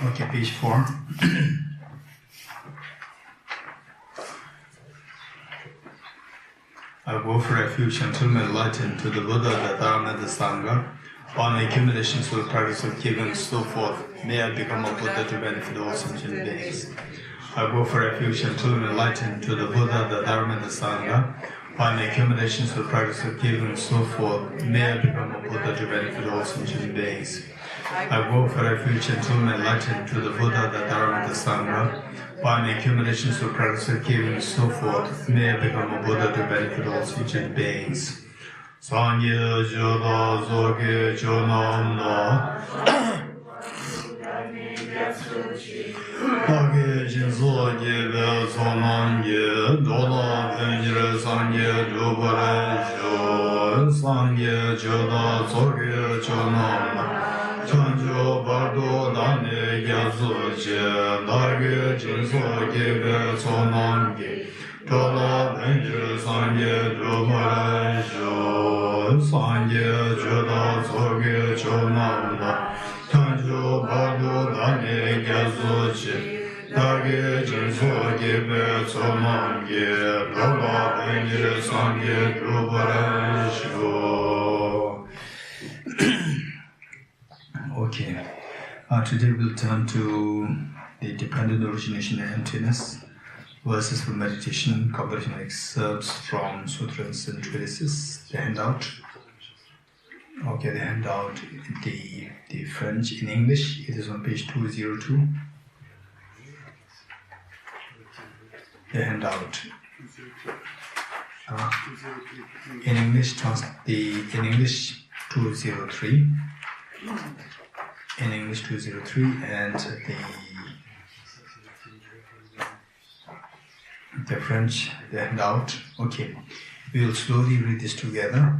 Okay, page 4. I go for refuge until my enlightened to the Buddha, the Dharma, the Sangha. On the accumulations of practice of giving and so forth, may I become a Buddha to benefit all sentient beings. I go for refuge until I'm enlightened to the Buddha, the Dharma, and the Sangha. On the accumulations of practice of giving and so forth, may I become a Buddha to benefit all sentient beings. I go for refuge until I'm enlightened to the Buddha, the Dharma, and the Sangha. On the accumulations of practice of giving and so forth, may I become a Buddha to benefit all sentient beings. Sangye joda zoge jonamna Page jinzo jebe sonamye dola venjire sangye dubare jo Sangye joda zoge jonamna Chanjo bardo dane yazu je Dage jinzo jebe sonamye dola venjire sangye dubare jo Sangye joda zoge jonamna Chanjo bardo dane yazu je Dage jinso gebe sonamye dola venjire sangye dubare jo. Okay, today we'll turn to the dependent origination and emptiness, verses for meditation, compilation excerpts from sutras and treatises, the handout. Okay, the handout, the French in English, it is on page 202. The handout. In English 203. In English 203 and the French, the handout. Okay, we will slowly read this together.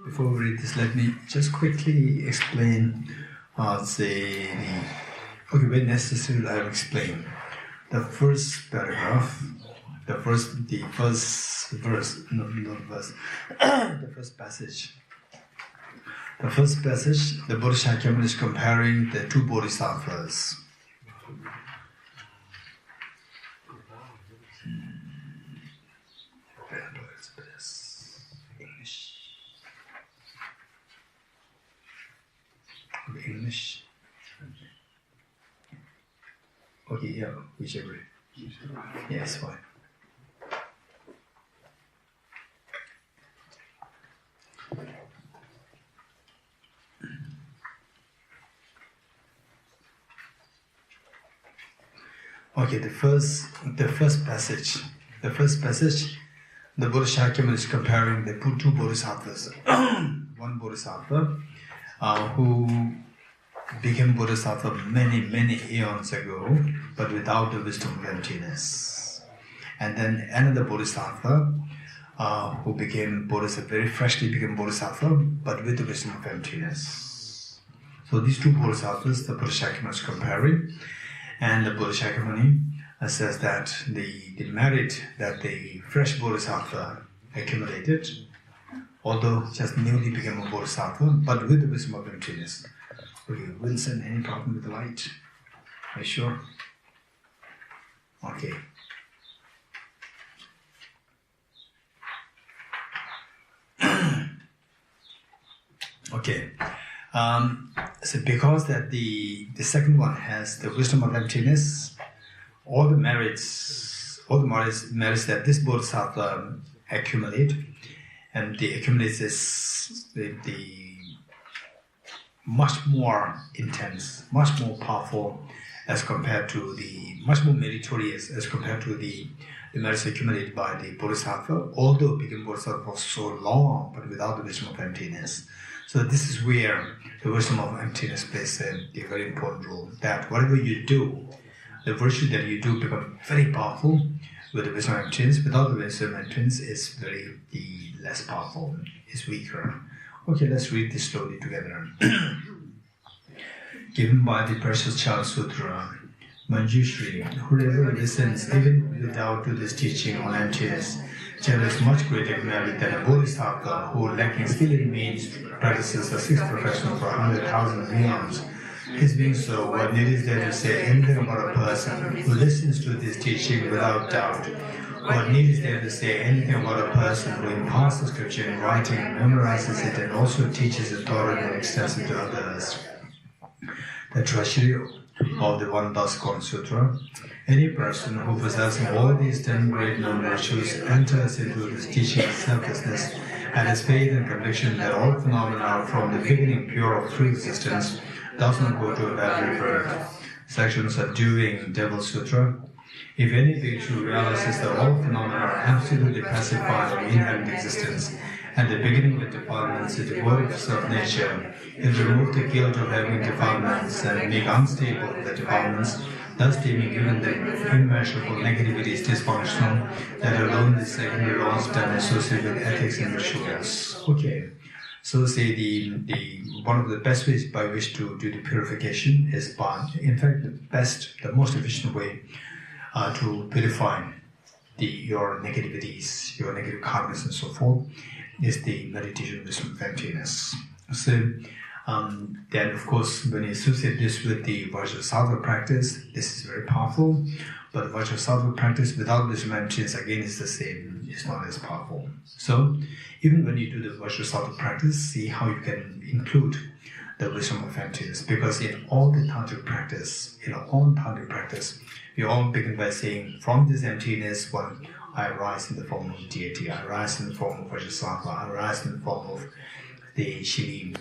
Before we read this, let me just quickly explain okay, when necessary, I will explain. The first paragraph, the first verse, not verse, the first passage. The first passage, the Bodhicittas is comparing the two bodhisattvas. English. Okay, yeah, whichever. Yes, fine. Okay, the first passage, the Bodhicittas is comparing the two bodhisattvas. One bodhisattva who became bodhisattva many eons ago, but without the wisdom of emptiness. And then another bodhisattva who became bodhisattva, very freshly became bodhisattva, but with the wisdom of emptiness. So these two bodhisattvas, the Bodhicittas is comparing. And the Bodhicittas says that the merit that the fresh bodhisattva accumulated, although just newly became a bodhisattva, but with the wisdom of emptiness. Okay, Wilson, any problem with the light? Are you sure? Okay. Okay. So because that the second one has the wisdom of emptiness, all the merits that this bodhisattva accumulate, and they accumulate this the much more intense, much more powerful as compared to much more meritorious as compared to the merits accumulated by the bodhisattva, although became bodhisattva for so long, but without the wisdom of emptiness. So this is where the wisdom of emptiness plays a very important role. That whatever you do, the virtue that you do become very powerful with the wisdom of emptiness. Without the wisdom of emptiness, it's the less powerful, it's weaker. Okay, let's read this slowly together. Given by the Precious Child Sutra, Manjushri, whoever listens even without to this teaching on emptiness, generates much greater merit than a Bodhisattva who, lacking skill in means, practices the sixth perfection for 100,000 eons. His being so, what need is there to say anything about a person who listens to this teaching without doubt? What need is there to say anything about a person who imparts the scripture in writing, memorizes it, and also teaches it thoroughly and extensively to others? The treasury of the One Thus Gone Sutra. Any person who possessing all these 10 great known virtues enters into this teaching of selflessness and has faith and conviction that all phenomena are from the beginning pure of true existence, does not go to a bad rebirth. Sections of Doing Devil Sutra. If any bhikshu realizes that all phenomena are absolutely pacified and inherent existence, and the beginning of defilements is the works of nature, it remove the guilt of having defilements and make unstable the defilements, thus deeming even the immeasurable negativities dysfunctional, that alone the secondary laws and associated with ethics and rituals. Okay. So say the one of the best ways by which to do the purification is by, in fact, the most efficient way to purify your negativities, your negative karmas and so forth, is the meditation of wisdom of emptiness. So then of course when you associate this with the Vajrasattva practice, this is very powerful, but the Vajrasattva practice without wisdom of emptiness again is the same, it's not as powerful. So even when you do the Vajrasattva practice, see how you can include the wisdom of emptiness, because in all the tantric practice, we all begin by saying, from this emptiness, one, I arise in the form of deity, I arise in the form of Vajrasattva, I arise in the form of the Shri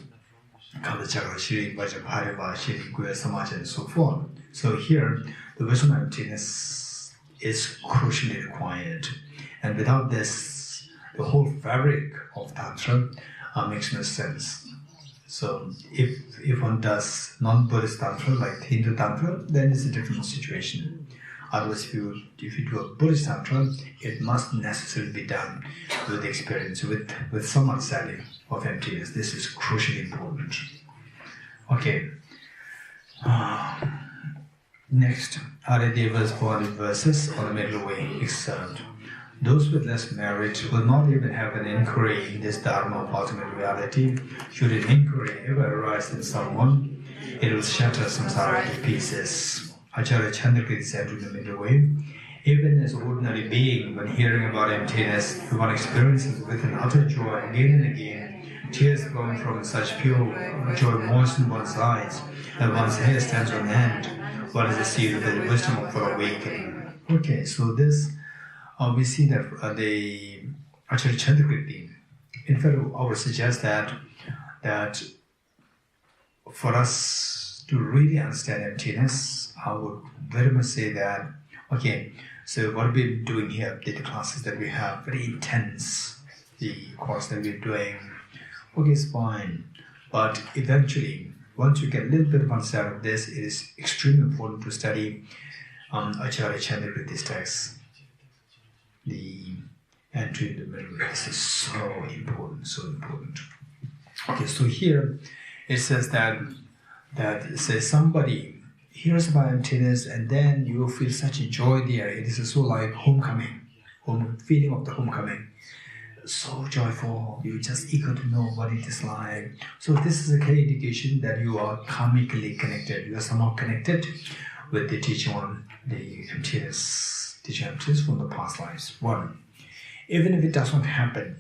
Kalachakra, Shri Vajrabhaiva, Shri Gueshe Damdul, and so forth. So here, the wisdom of emptiness is crucially required, and without this, the whole fabric of Tantra makes no sense. So if one does non-Buddhist Tantra like Hindu Tantra, then it's a different situation. Otherwise, if you do a Buddhist Tantra, it must necessarily be done with experience, with some understanding of emptiness. This is crucially important. Okay. Next, Arideva's body verses on the middle way excerpt. Those with less merit will not even have an inquiry in this dharma of ultimate reality. Should an inquiry ever arise in someone, it will shatter samsara to pieces. Acharya Chandrakirti said in the middle way, even as ordinary being, when hearing about emptiness, one experiences with an utter joy again and again, tears flowing from such pure joy moisten one's eyes, and one's hair stands on end. One is received with the wisdom of full awakening. Okay, so this we see that the Acharya Chandrakirti, in fact, I would suggest that for us to really understand emptiness, I would very much say that, okay, so what we're doing here, the classes that we have, very intense, the course that we're doing, okay, it's fine, but eventually, once you get a little bit of understanding of this, it is extremely important to study Acharya Chandrakirti's text. The entry in the middle. This is so important, so important. Okay, so here it says that it says somebody hears about emptiness and then you feel such a joy there. It is so like homecoming, feeling of the homecoming. So joyful, you're just eager to know what it is like. So this is a clear indication that you are karmically connected. You are somehow connected with the teaching on the emptiness. Teaching emptiness from the past lives. One, even if it doesn't happen,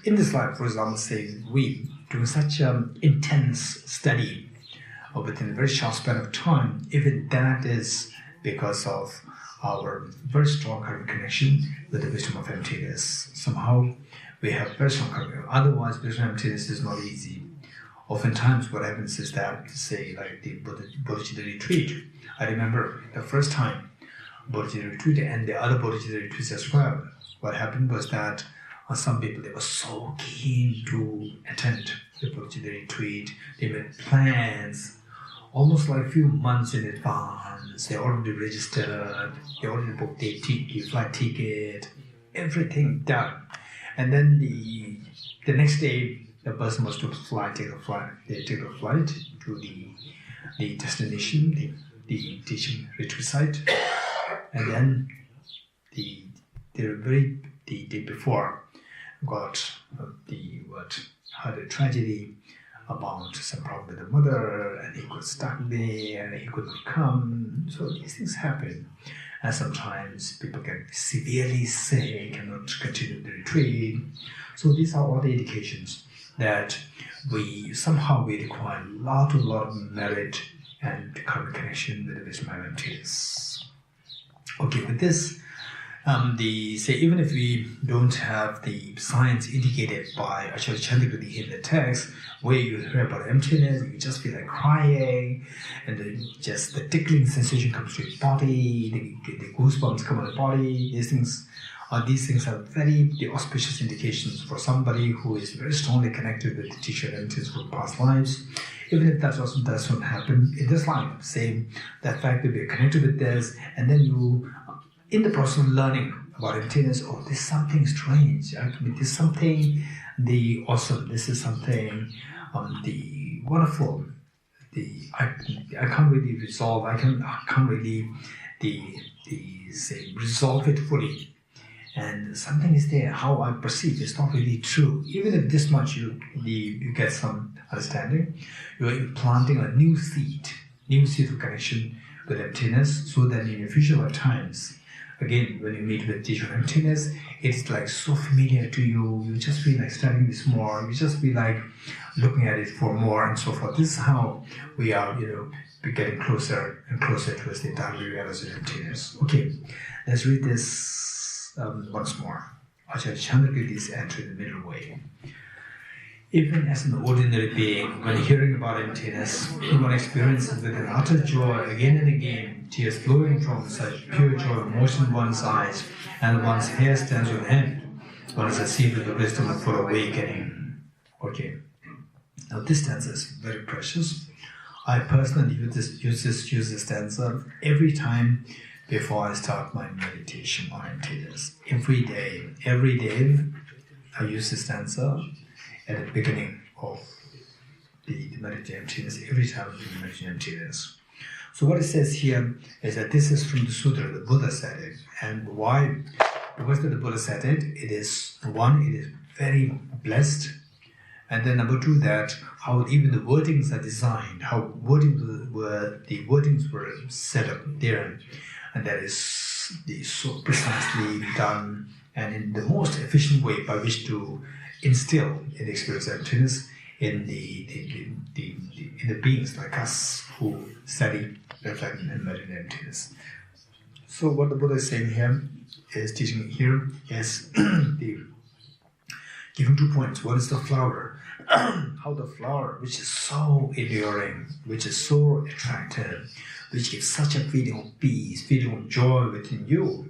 in this life, for example, say we doing such intense study within a very short span of time, even that is because of our very strong karmic connection with the wisdom of emptiness. Somehow we have very strong karmic. Otherwise, wisdom of emptiness is not easy. Oftentimes, what happens is that, say, like the Bodhicitta retreat. I remember the first time Bodhicitta retreat and the other Bodhicitta retreats as well. What happened was that some people, they were so keen to attend the Bodhicitta retreat. They made plans almost like a few months in advance. They already registered, they already booked their flight ticket, everything done. And then the next day, the person was to take a flight to the destination, the teaching retreat site, and then the the day before, had a tragedy about some problem with the mother, and he got stuck there, and he couldn't come. So these things happen. And sometimes people get severely sick, cannot continue the retreat. So these are all the indications that we require a lot of merit and karmic connection with the wisdom of emptiness. Okay, with this, even if we don't have the signs indicated by Acharya Chandrakirti in the text, where you hear about emptiness, you just feel like crying, and then just the tickling sensation comes to your body, the goosebumps come on the body. These things are very auspicious indications for somebody who is very strongly connected with the teacher of emptiness from past lives. Even if that doesn't happen in this life, say that fact that we are connected with this, and then you, in the process of learning about emptiness, there's something strange. There's something awesome. This is something the wonderful. I can't really resolve. I can't really resolve it fully. And something is there. How I perceive it's not really true. Even if this much you get some understanding, you are implanting a new seed of connection with emptiness, so that in the future lifetimes, again, when you meet with teacher of emptiness, it's like so familiar to you. You just feel like studying this more. You just feel like looking at it for more and so forth. This is how we are, we're getting closer and closer towards the entire reality of emptiness. Okay, let's read this once more. Acharya Chandrakirti's entry in the middle way. Even as an ordinary being, when hearing about emptiness, one experiences with an utter joy again and again, tears flowing from such pure joy moisten one's eyes, and one's hair stands on end. One is received with the wisdom of full awakening. Okay. Now this stanza is very precious. I personally use this stanza every time before I start my meditation on emptiness. Every day I use this stanza at the beginning of the meditation emptiness, every time I mention emptiness. So what it says here is that this is from the sutra, the Buddha said it. And why? Because the Buddha said it, it is very blessed. And then number two, that how even the wordings are designed, how the wordings were set up there, and that is so precisely done and in the most efficient way by which to instill in the experience of emptiness in the beings like us who study, reflect, and meditate emptiness. So what the Buddha is saying here is teaching here is giving 2 points. One is the flower. How the flower, which is so alluring, which is so attractive, which gives such a feeling of peace, feeling of joy within you.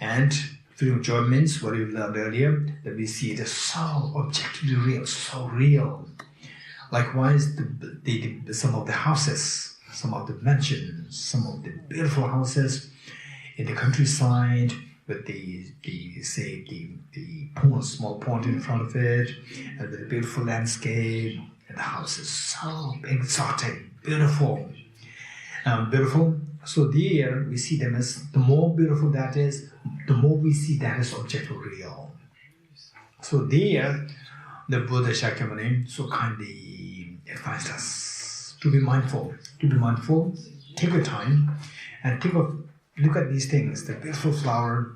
And feeling of joy means what you learned earlier, that we see it as so objectively real, so real. Likewise, some of the houses, some of the mansions, some of the beautiful houses in the countryside, with the pond, small pond in front of it, and the beautiful landscape, and the house is so exotic, beautiful. So there we see them as, the more beautiful that is, the more we see that as objectively real. So there, the Buddha Shakyamuni so kindly advised us to be mindful. Take your time and look at these things, the beautiful flower,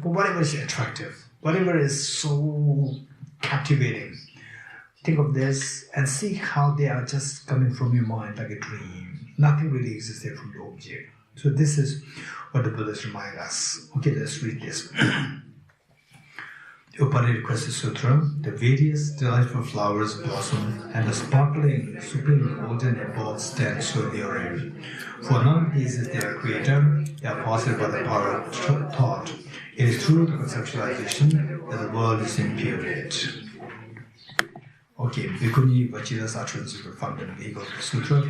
whatever is attractive, whatever is so captivating. Think of this and see how they are just coming from your mind like a dream. Nothing really exists there from the object. So this is what the Buddhas remind us. Okay, let's read this. The Upanishad Sutra, the various delightful flowers blossom, and the sparkling, supreme golden abodes stand so alluring. For none of these is their creator, they are possible by the power of thought. It is through the conceptualization that the world is imputed. Okay, Bhikkhuni Vachida's utterance is found in the Ego Sutra.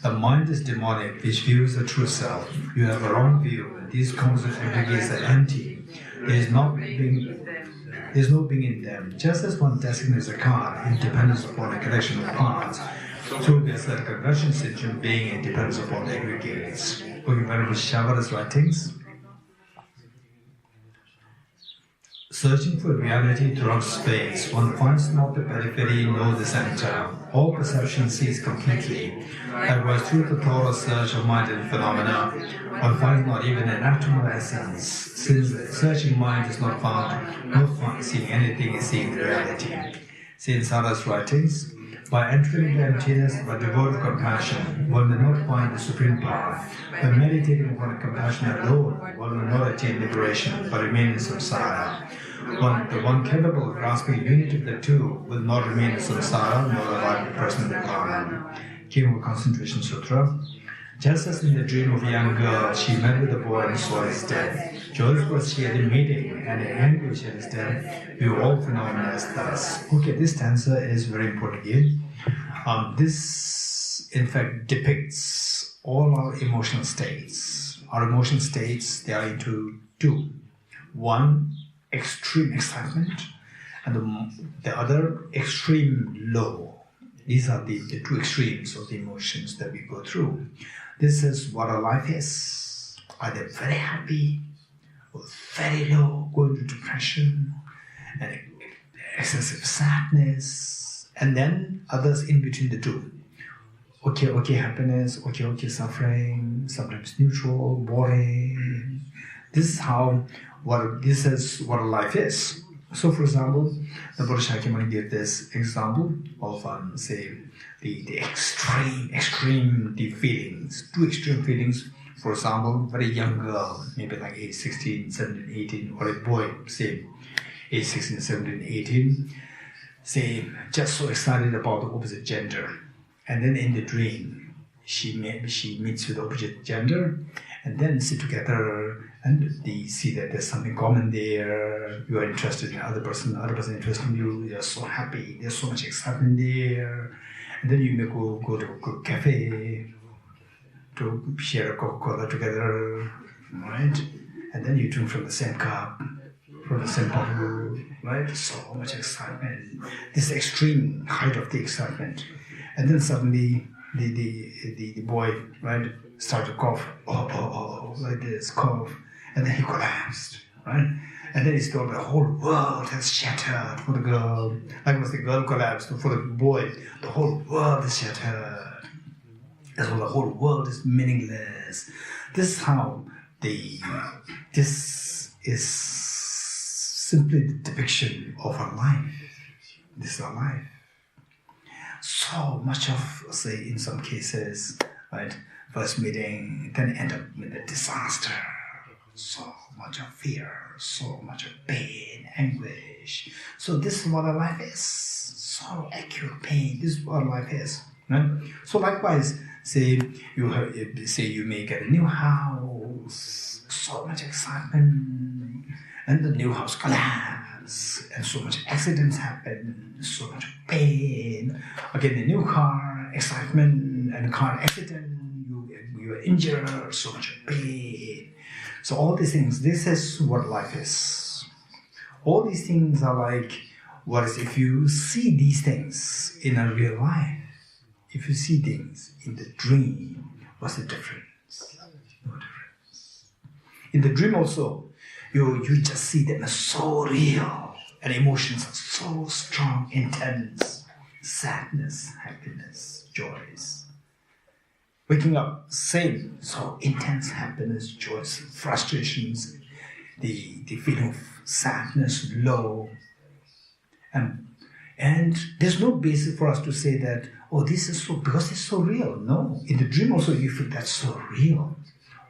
The mind is demonic, which views the true self. You have a wrong view, and these concepts aggregates are empty. There is no being in them. Just as one designates a card in dependence upon a collection of parts, so there's that conversion syndrome being in dependence upon the aggregates. Okay, Venerable Shavara's writings. Searching for reality throughout space, one finds not the periphery nor the center. All perception ceases completely. Likewise, through the thorough search of mind and phenomena, one finds not even an atom of essence. Since the searching mind is not found, not seeing anything is seeing the reality. See in Sara's writings, by entering the emptiness by the word of compassion, one will not find the supreme power. By meditating upon compassion alone, one will not attain liberation, but remain in samsara. The one capable of grasping the unity of the two will not remain in samsara, nor arrive at personal nirvana. King of Concentration Sutra. Just as in the dream of a young girl, she met with a boy and saw his death. Joyous was she at the meeting, and in anguish at his death, we were all phenomena as thus. Okay, this stanza is very important here. This, in fact, depicts all our emotional states. Our emotional states, they are into two. One, extreme excitement, and the other, extreme low. These are the two extremes of the emotions that we go through. This is what our life is. Either very happy, or very low, going to depression, and excessive sadness, and then others in between the two. Okay, happiness, okay, suffering, sometimes neutral, boring. This is what a life is. So, for example, the Bodhicittas gave this example of, say, the extreme feelings, two extreme feelings. For example, very young girl, maybe like age 16, 17, 18, or a boy, say, age 16, 17, 18, say, just so excited about the opposite gender. And then in the dream, she meets with the opposite gender, and then sit together, and they see that there's something common there. You are interested in the other person interested in you. You're so happy. There's so much excitement there. And then you may go to a cafe to share a Coca-Cola together, right? And then you drink from the same cup, from the same bottle, right? So much excitement. This extreme height of the excitement. And then suddenly the boy, right, started to cough, like this, cough, and then he collapsed, right? And then he thought the whole world has shattered for the girl. Likewise, the girl collapsed. For the boy, the whole world is shattered. As well, the whole world is meaningless. This is how this is simply the depiction of our life. This is our life. So much of, say, in some cases, right, first meeting, then end up with a disaster. So much of fear, so much of pain, anguish. So this is what our life is. So acute pain. This is what life is. Right? So likewise, say you may get a new house, so much excitement, and the new house collapses, and so much accidents happen, so much pain. Again, the new car, excitement, and car accident, you are injured, so much pain. So all these things, this is what life is. All these things are like, what is, if you see these things in a real life, if you see things in the dream, what's the difference? No difference. In the dream also, you just see them as so real, and emotions are so strong, intense. Sadness, happiness, joys. Waking up, same, so intense happiness, joys, frustrations, the feeling of sadness, low. And there's no basis for us to say that, oh, this is so, because it's so real. No, in the dream also you feel that's so real.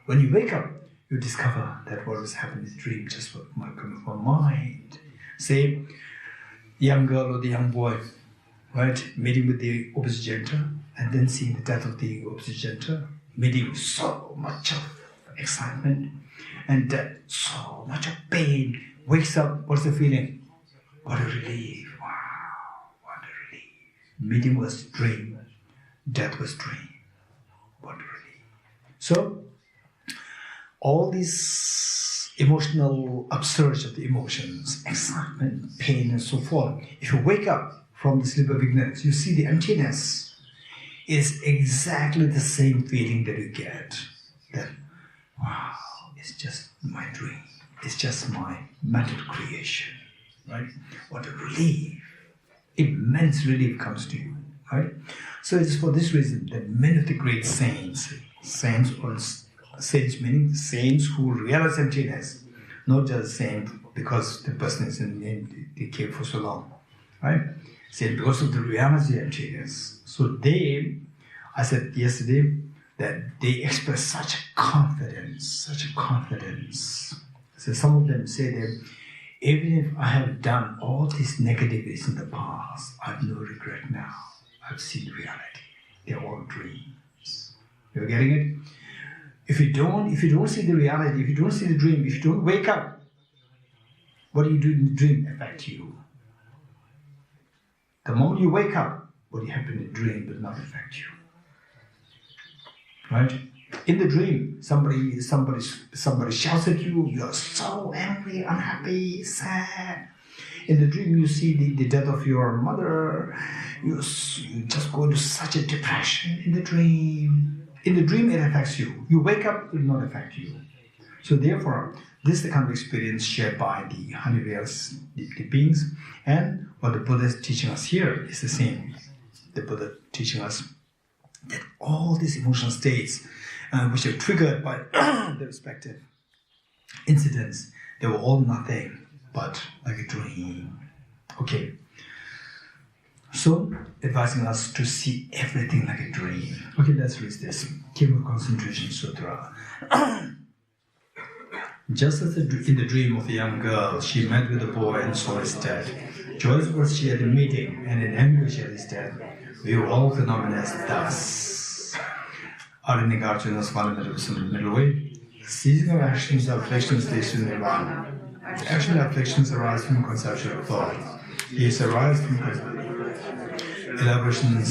When you wake up, you discover that what was happening in the dream just what might come from mind. Say, the young girl or the young boy, right, meeting with the opposite gender, and then seeing the death of the opposite gender, meeting with so much of excitement, and so much of pain, wakes up, what's the feeling? What a relief, wow, what a relief. Meeting was dream, death was dream, what a relief. So, all these emotional upsurge of the emotions, excitement, pain, and so forth, if you wake up from the sleep of ignorance, you see the emptiness. Is exactly the same feeling that you get. That, wow, it's just my dream. It's just my mental creation. right? What a relief, immense relief comes to you, right? So it's for this reason that many of the great saints meaning saints who realize emptiness, not just saint because the person is in the cave for so long, right? Saint because of the reality of emptiness. So I said yesterday, that they express such a confidence. So some of them say that even if I have done all these negativities in the past, I have no regret now. I've seen reality. They're all dreams. You're getting it? If you don't see the reality, if you don't see the dream, if you don't wake up, what do you do in the dream affect you? The moment you wake up, what happened in the dream will not affect you. Right? In the dream, somebody shouts at you, you are so angry, unhappy, sad. In the dream, you see the death of your mother, you just go into such a depression in the dream. In the dream, it affects you. You wake up, it will not affect you. So therefore, this is the kind of experience shared by the Honeywells, the beings. And what the Buddha is teaching us here is the same. The Buddha teaching us that all these emotional states, which are triggered by the respective incidents, they were all nothing but like a dream. Okay. So, advising us to see everything like a dream. Okay, let's read this. Cave of Concentration Sutra. Just as in the dream of a young girl, she met with a boy and saw his death. Joyous was she at the meeting, and in anguish at his death. We were all phenomena thus. Arinigarjuna's fundamental middle way. Ceasing of actions or afflictions leads to nirvana. Action and afflictions arise from conceptual thought. These arise from elaborations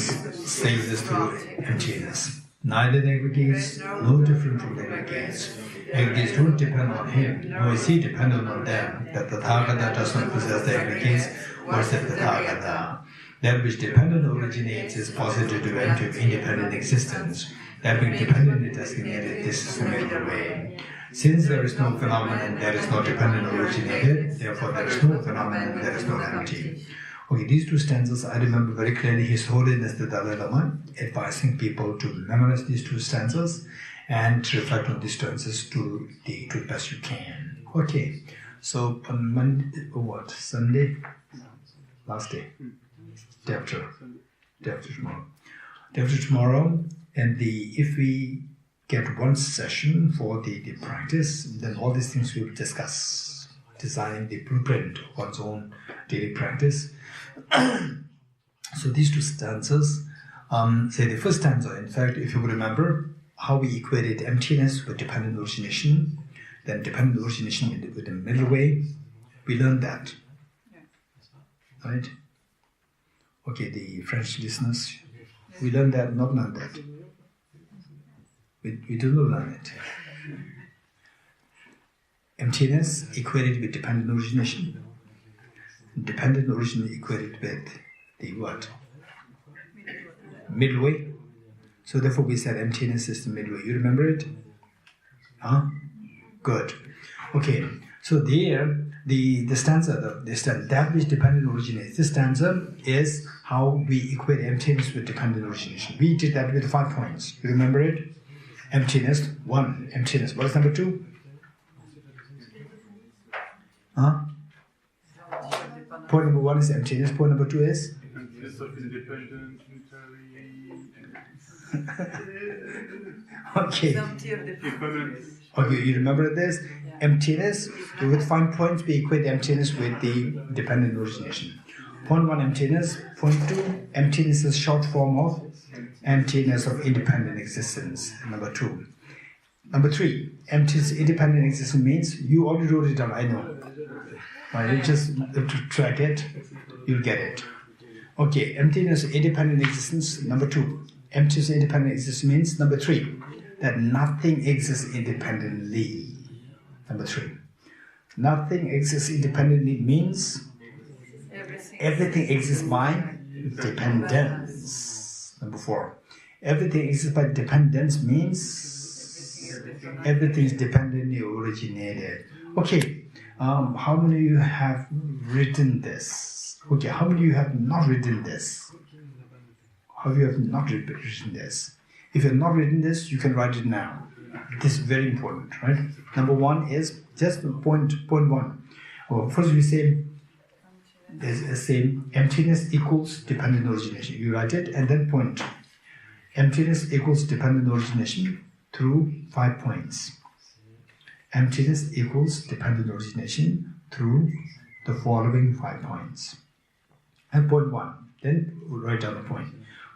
say this through emptiness. Neither the aggregates, no different from the aggregates. Aggregates don't depend on him, nor is he dependent on them. That the Tathagata does not possess the aggregates, or is that the Tathagata. That which dependent originates is posited to enter independent existence. That being dependently designated, this is the middle way. Since there is no phenomenon that is not dependent originated, therefore there is no phenomenon that is not empty. Okay, these two stanzas, I remember very clearly His Holiness the Dalai Lama advising people to memorize these two stanzas and to reflect on these stanzas to the best you can. Okay, so on Monday, Sunday? Last day. Day after tomorrow. Day after tomorrow, and if we get one session for the practice, then all these things we will discuss, designing the blueprint of one's own daily practice. So these two stanzas, say the first stanza, in fact, if you remember how we equated emptiness with dependent origination, then dependent origination with the middle way, we learned that. Right? Okay, the French listeners, we learned that, not learned that. We do not learn it. Emptiness equated with dependent origination. Dependent origin equated with the what? Middle way. So therefore we said emptiness is the middle way. You remember it? Huh? Good. Okay. So there, the stanza, that which dependent originates. This stanza is how we equate emptiness with dependent origination. We did that with 5 points. You remember it? Emptiness, 1. Emptiness. What is number 2? Huh? Point number 1 is emptiness. Point number 2 is? Emptiness of independent, Okay. Okay, you remember this? Yeah. Emptiness, with 5 points, we equate emptiness with the dependent origination. Point 1, emptiness. Point 2, emptiness is short form of emptiness of independent existence. Number 2. Number 3, emptiness independent existence means, you already wrote it down, I know. Right, you just have to track it, you'll get it. Okay, emptiness independent existence. Number 2, emptiness independent existence means, number 3, that nothing exists independently. Number 3, nothing exists independently means everything exists by dependence. Number 4, everything exists by dependence means everything is dependently originated. Okay, How many of you have written this? Okay, how many of you have not written this? How many of you have not written this? If you have not written this, you can write it now. This is very important, right? Number one is just point one. Well, first we say there's a same emptiness equals dependent origination. You write it and then point. Emptiness equals dependent origination through 5 points. Emptiness equals dependent origination through the following 5 points. And point one, then write down the point.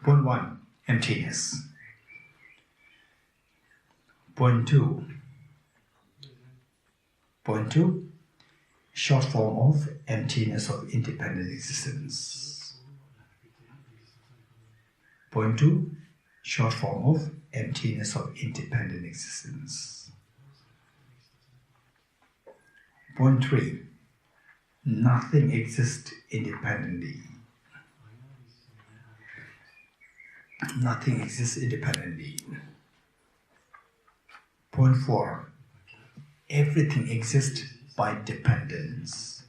Point one, emptiness. Point two, short form of emptiness of independent existence. Point two, short form of emptiness of independent existence. Point three, nothing exists independently. Nothing exists independently. Point four, everything exists by dependence.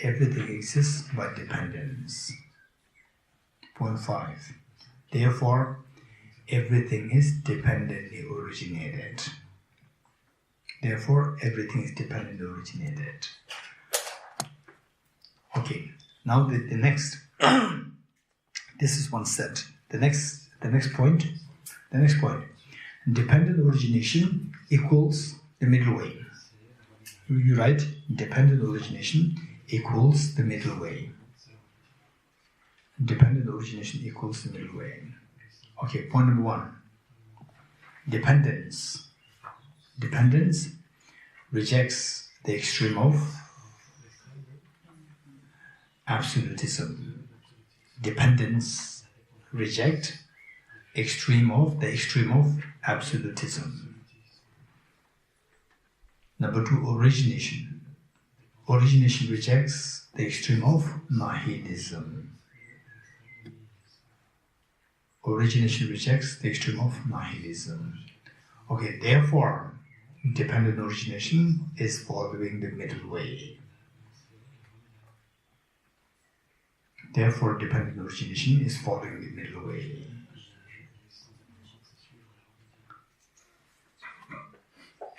Everything exists by dependence. Point five, therefore, everything is dependently originated. Therefore, everything is dependently originated. Okay, now the next. This is one set. The next point. Dependent origination equals the middle way. You write dependent origination equals the middle way. Dependent origination equals the middle way. Okay, point number one. Dependence. Dependence rejects the extreme of absolutism. Dependence reject the extreme of absolutism. Number two, origination. Origination rejects the extreme of nihilism. Origination rejects the extreme of nihilism. Okay, therefore, dependent origination is following the middle way. Therefore, dependent origination is following the middle way.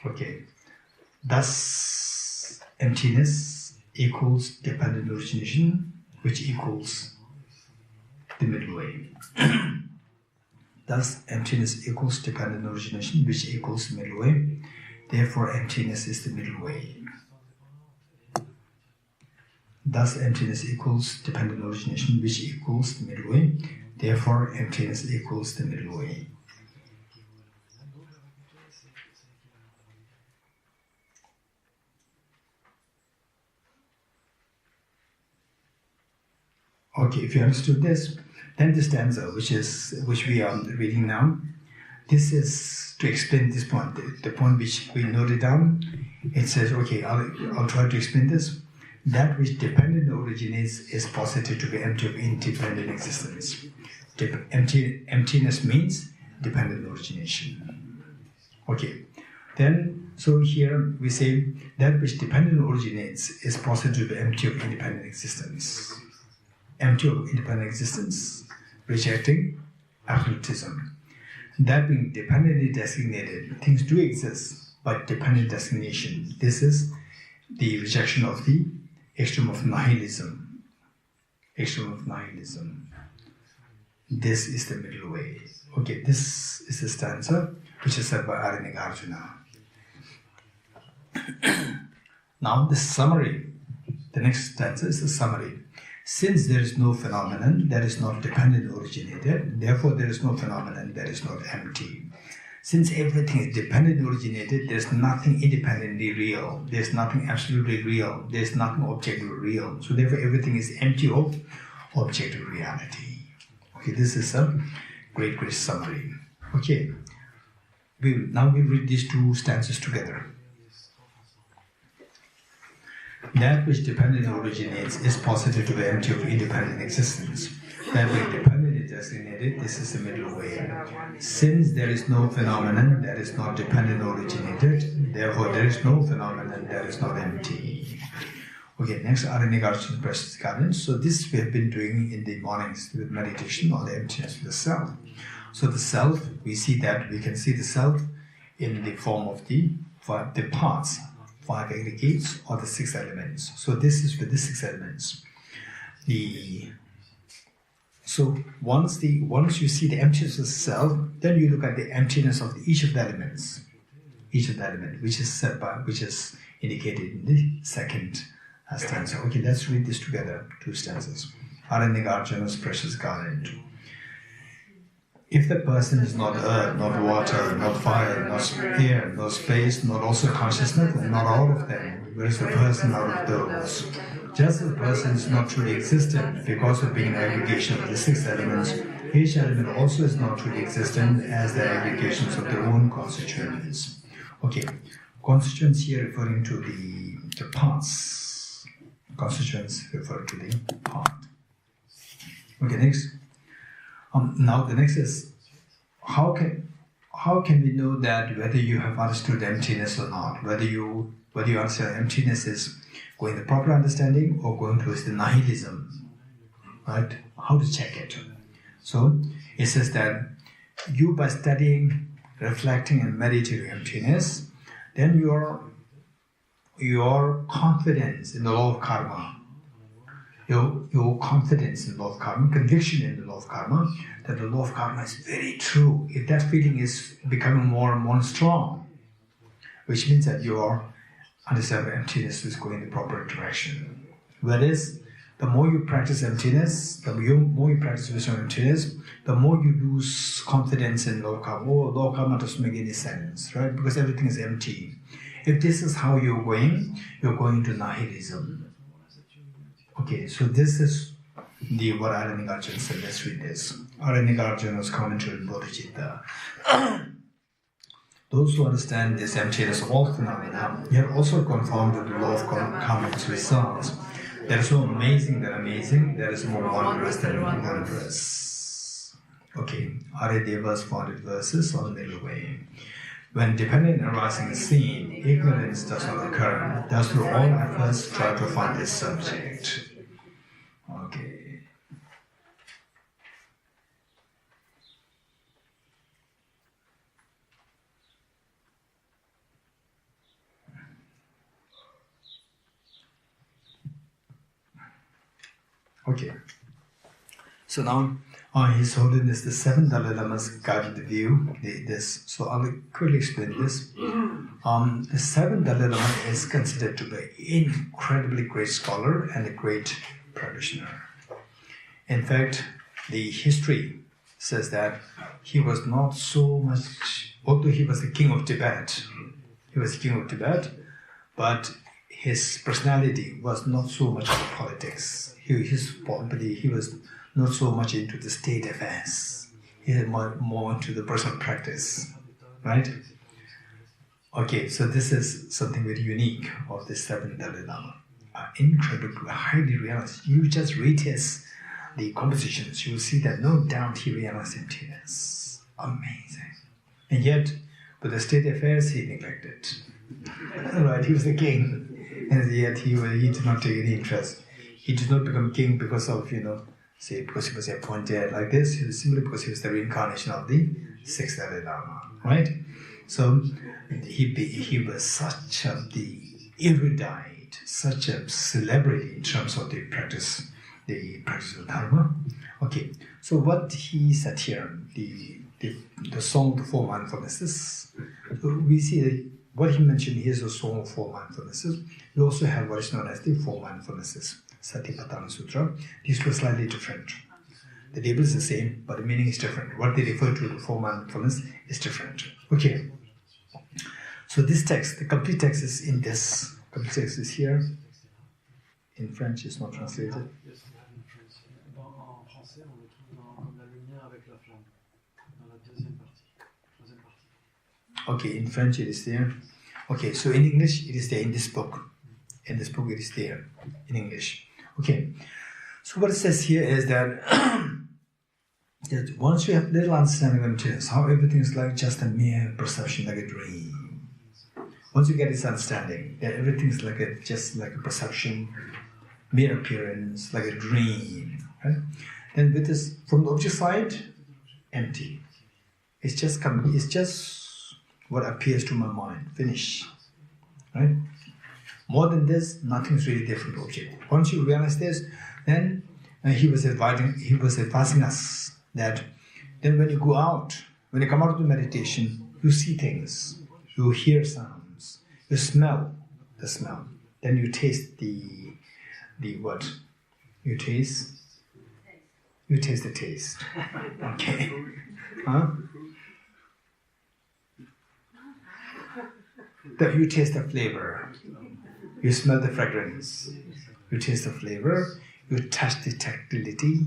Okay, thus emptiness equals dependent origination, which equals the middle way. Thus, emptiness equals dependent origination, which equals the middle way. Therefore, emptiness is the middle way. Thus, emptiness equals dependent origination, which equals the middle way. Therefore, emptiness equals the middle way. Okay, if you understood this, then the stanza, which we are reading now, this is to explain this point, the point which we noted down. It says, okay, I'll try to explain this. That which dependent originates is posited to be empty of independent existence. Emptiness means dependent origination. Okay, then, so here we say that which dependent originates is posited to be empty of independent existence. Empty of independent existence, rejecting absolutism. That being dependently designated, things do exist, but dependent designation. This is the rejection of the extreme of nihilism. Extreme of nihilism. This is the middle way. Okay, this is the stanza which is said by Arjuna. Now the summary. The next stanza is the summary. Since there is no phenomenon that is not dependent originated, therefore there is no phenomenon that is not empty. Since everything is dependent originated, there is nothing independently real. There is nothing absolutely real. There is nothing objectively real. So therefore everything is empty of objective reality. Okay, this is a great summary. Okay, now we read these two stanzas together. That which dependent originates is posited to be empty of independent existence. That which dependent designated, this is the middle way. Since there is no phenomenon that is not dependent or originated, therefore there is no phenomenon that is not empty. Okay, next, Aranigarjuna precious guidance. So this we have been doing in the mornings with meditation on the emptiness of the self. So the self, we can see the self in the form of the parts, 5 aggregates or the 6 elements. So this is with the 6 elements. So once you see the emptiness of the self, then you look at the emptiness of each of the elements. Each of the element, which is indicated in the second stanza. Okay, let's read this together, 2 stanzas. Aranigarjuna's precious garland. If the person is not earth, not water, not fire, not air, not space, not also consciousness, and not all of them, where is the person out of those? Just as the person is not truly existent because of being an aggregation of the 6 elements, each element also is not truly existent as the aggregations of their own constituents. Okay, constituents here referring to the parts. Constituents refer to the part. Okay, next. Now the next is, how can we know that whether you have understood emptiness or not? Whether you understand emptiness is going the proper understanding or going towards the nihilism, right? How to check it? So it says that you, by studying, reflecting, and meditating emptiness, then your confidence in the law of karma. Your confidence in the law of karma, conviction in the law of karma, that the law of karma is very true. If that feeling is becoming more and more strong, which means that your understanding of emptiness is going in the proper direction. Whereas, the more you practice emptiness, the more you practice wisdom emptiness, the more you lose confidence in law of karma. Oh, law of karma doesn't make any sense, right? Because everything is empty. If this is how you're going to nihilism. Okay, so this is what Aranigarjuna said. Let's read this. Aranigarjuna's commentary on Bodhicitta. Those who understand this emptiness of all phenomena, yet also conform to the law of karma's results. That is so amazing than amazing, that is more wondrous than wondrous. Okay, Arideva's founded verses on the middle way. When dependent arising is seen, ignorance does not occur. Thus, through all efforts, try to find this subject. Okay. Okay. So now, His Holiness the 7th Dalai Lama's guided view. So I'll quickly explain this. The 7th Dalai Lama is considered to be an incredibly great scholar and a great practitioner. In fact, the history says that he was not so much, although he was the king of Tibet, but his personality was not so much about politics. He was not so much into the state affairs. He was more into the personal practice, right? Okay, so this is something very unique of the 7th Dalai Lama. Incredibly, highly realized. You just read the compositions, you will see that no doubt he realized emptiness. Amazing. And yet, with the state affairs, he neglected. Right, he was the king, and yet he did not take any interest. He did not become king because of, because he was appointed like this. It was simply because he was the reincarnation of the 6th Dalai Lama, right? So he was such the erudite, such a celebrity in terms of the practice of Dharma. Okay, so what he said here, the Song of the Four Mindfulnesses, so we see that what he mentioned here is the Song of Four Mindfulnesses. We also have what is known as the Four Mindfulnesses, Satipatthana Sutra. These two are slightly different. The label is the same, but the meaning is different. What they refer to, the Four Mindfulness, is different. Okay. So this text, the complete text is in this. Complete text is here. In French, it's not translated. Okay, in French it is there. Okay, so in English it is there in this book. In this book it is there in English. Okay, so what it says here is that That once you have little understanding of emptiness, how everything is like just a mere perception, like a dream. Once you get this understanding, that everything is like just like a perception, mere appearance, like a dream, right? Then with this, from the object side, empty. It's just what appears to my mind. Finish, right? More than this, nothing is really there from the object. Once you realize this, then he was advising us that then when you go out, when you come out of the meditation, you see things, you hear sounds, you smell the smell, then you taste the what? You taste the taste. Okay. Huh? You taste the flavor. You smell the fragrance. You taste the flavor. You touch the tactility,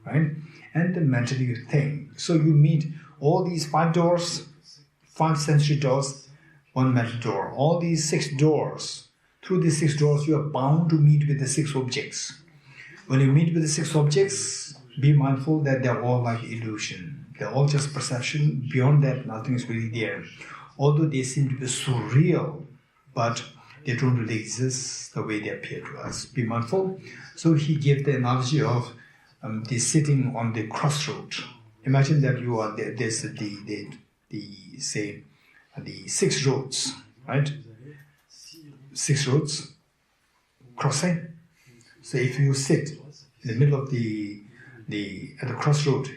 right? And then mentally you think. So you meet all these 5 doors, 5 sensory doors, 1 mental door. All these 6 doors. Through these 6 doors, you are bound to meet with the 6 objects. When you meet with the 6 objects, be mindful that they're all like illusion. They're all just perception. Beyond that, nothing is really there. Although they seem to be surreal, but they don't really exist the way they appear to us. Be mindful. So he gave the analogy of the sitting on the crossroad. Imagine that you are there. There's the 6 roads, right? 6 roads crossing. So if you sit in the middle of at the crossroad,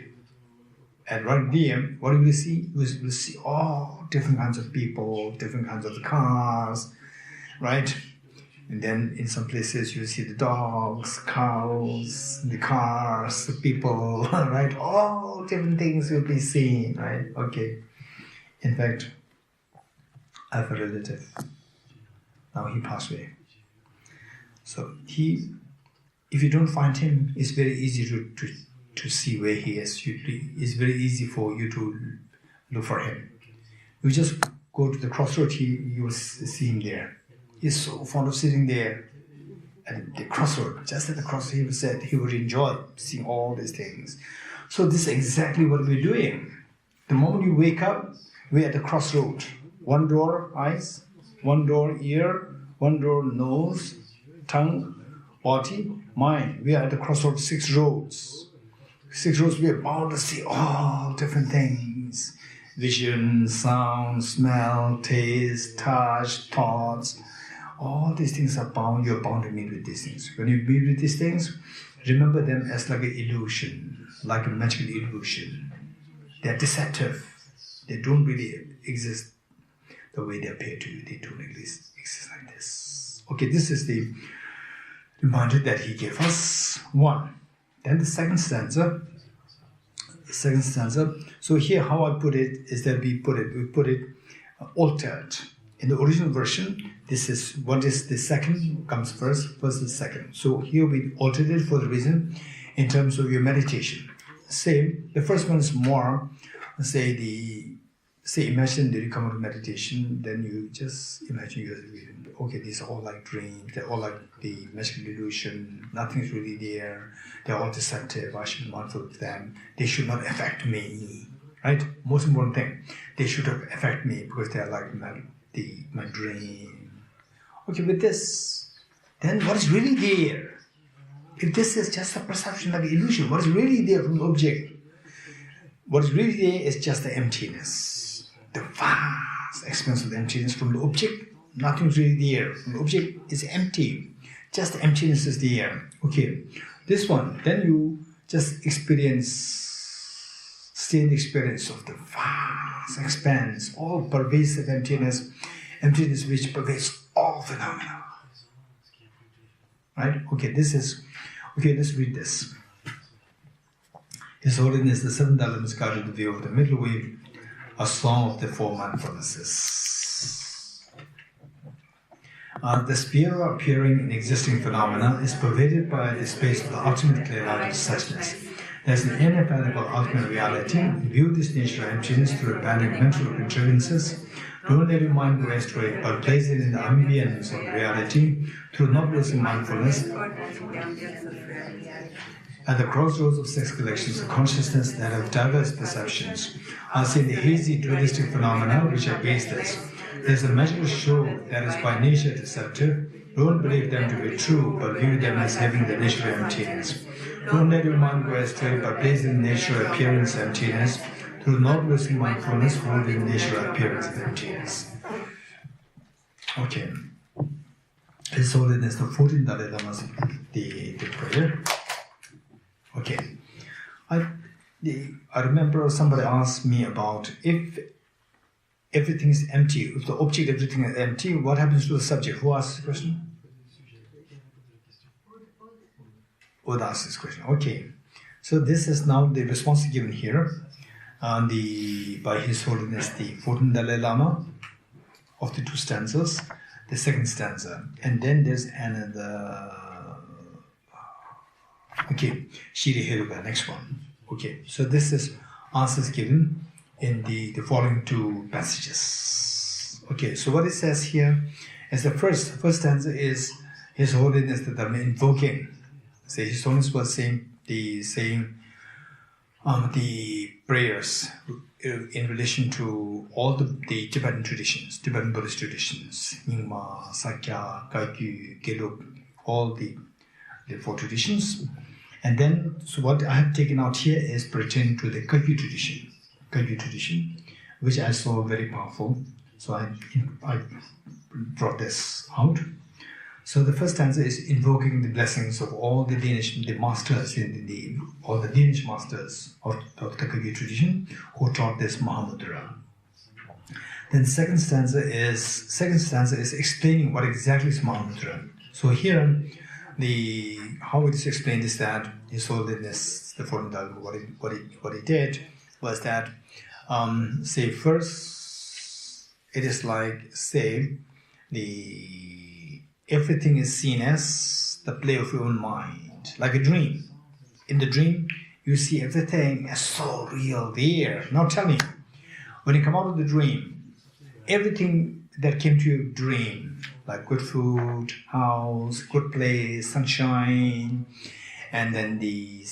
and right there, what you will see? You will see all different kinds of people, different kinds of cars, right? And then in some places you see the dogs, cows, the cars, the people, right? All different things will be seen, right? Okay. In fact, I have a relative. Now he passed away. So if you don't find him, it's very easy to see where he is. It's very easy for you to look for him. You just go to the crossroad, you will see him there. He's so fond of sitting there at the crossroad. Just at the crossroad, he said he would enjoy seeing all these things. So this is exactly what we're doing. The moment you wake up, we're at the crossroad. 1 door, eyes, 1 door, ear, 1 door, nose, tongue, body, mind. We are at the crossroad, 6 roads. 6 roads, we are bound to see all different things. Vision, sound, smell, taste, touch, thoughts. All these things are bound, you're bound to meet with these things. When you meet with these things, remember them as like an illusion, like a magical illusion. They're deceptive. They don't really exist the way they appear to you. They don't exist like this. Okay, this is the reminder that he gave us. 1. Then the second stanza. So here how I put it is that we put it altered. In the original version, this is what is the second comes first is second. So here we altered it for the reason in terms of your meditation. Same, the first one is more, imagine that you come out of meditation, then you just imagine okay, these are all like dreams, they're all like the magical illusion, nothing is really there, they're all deceptive, I should be mindful of them, they should not affect me, right? Most important thing, they should not affect me because they're like my dream. Okay, with this, then what is really there? If this is just a perception, like an illusion, what is really there from the object? What is really there is just the emptiness, the vast expanse of the emptiness from the object. Nothing is really there. From the object is empty. Just the emptiness is there. Okay, this one, then you just stay in the experience of the vast expanse, all pervasive emptiness which pervades all phenomena. Right? Okay, let's read this. His Holiness the Seventh Elements guided the view of the middle way, a song of the 4 mindfulnesses. The sphere appearing in existing phenomena is pervaded by the space of the ultimate clear light of suchness. There is an ineffable ultimate reality. View this nature of emptiness through abandoning mental contrivances. Don't let your mind go astray, but place it in the ambience of reality through not losing mindfulness. At the crossroads of sex collections, the consciousness that have diverse perceptions are seen the hazy dualistic phenomena which are baseless. There is a magical show that is by nature deceptive. Don't believe them to be true, but view them as having the nature of emptiness. Don't let your mind go astray, but place in nature appearance emptiness. Through not losing mindfulness, hold in nature appearance of emptiness. Okay. His Holiness the 14th Dalai Lama's the prayer. Okay. I remember somebody asked me about if everything is empty, if the object everything is empty, what happens to the subject? Who asked this question? Who asked this question? Okay. So this is now the response given here by His Holiness the 14th Dalai Lama of the two stanzas, the second stanza. And then there's another. Okay, Shiri Heruga, next one. Okay, so this is answers given in the following two passages. Okay, so what it says here is the first stanza is His Holiness the Dharma invoking. So His Holiness was saying the prayers in relation to all the Tibetan traditions, Tibetan Buddhist traditions, Nyingma, Sakya, Kaikyu, Gelug, all the four traditions. And then, so what I have taken out here is pertaining to the Kaikyu tradition, which I saw very powerful. So I brought this out. So the first stanza is invoking the blessings of all the lineage, the masters all the lineage masters of the Kaikyu tradition who taught this Mahamudra. Then second stanza is explaining what exactly is Mahamudra. So here, how it is explained is that His Holiness the 14th Dalai, what he did was that say first it is like say everything is seen as the play of your own mind, like a dream. In the dream, you see everything as so real there. Now tell me, when you come out of the dream, everything that came to your dream, like good food, house, good place, sunshine, and then you